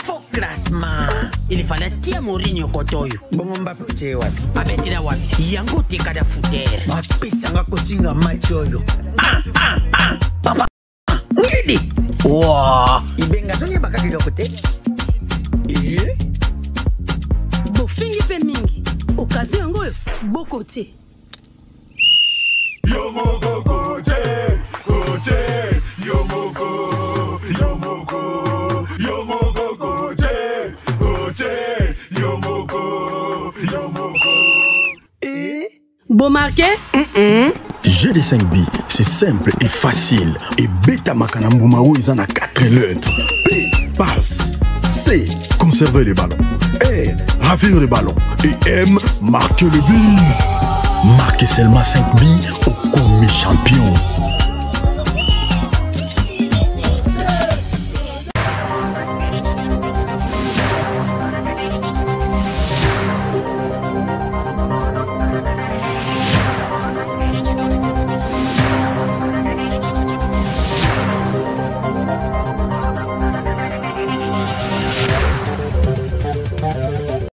Faux classement. Il fallait tia Mourinho kotoyo. Bongo Mbappé uche wapi? Abetira wapi? Yango teka da futere. Bapesanga kotinga match oyo. Papa. Ngidi. Wow. Ibenga toyeba kaka eloko te. bofingi pe mingi occasion yango oyo bokotie Yomoko koche, koche, yomoko, yomoko, yomoko koche, koche, yomoko, yomoko. Beau marqué? GD5B, c'est simple et facile. Et Beta Makanambumaro, ils en a 4 lettres. P, passe. C, conserver les ballons. R, ravir les ballons. Et M, marquer le but. Marquez seulement 5 billes au commis champion.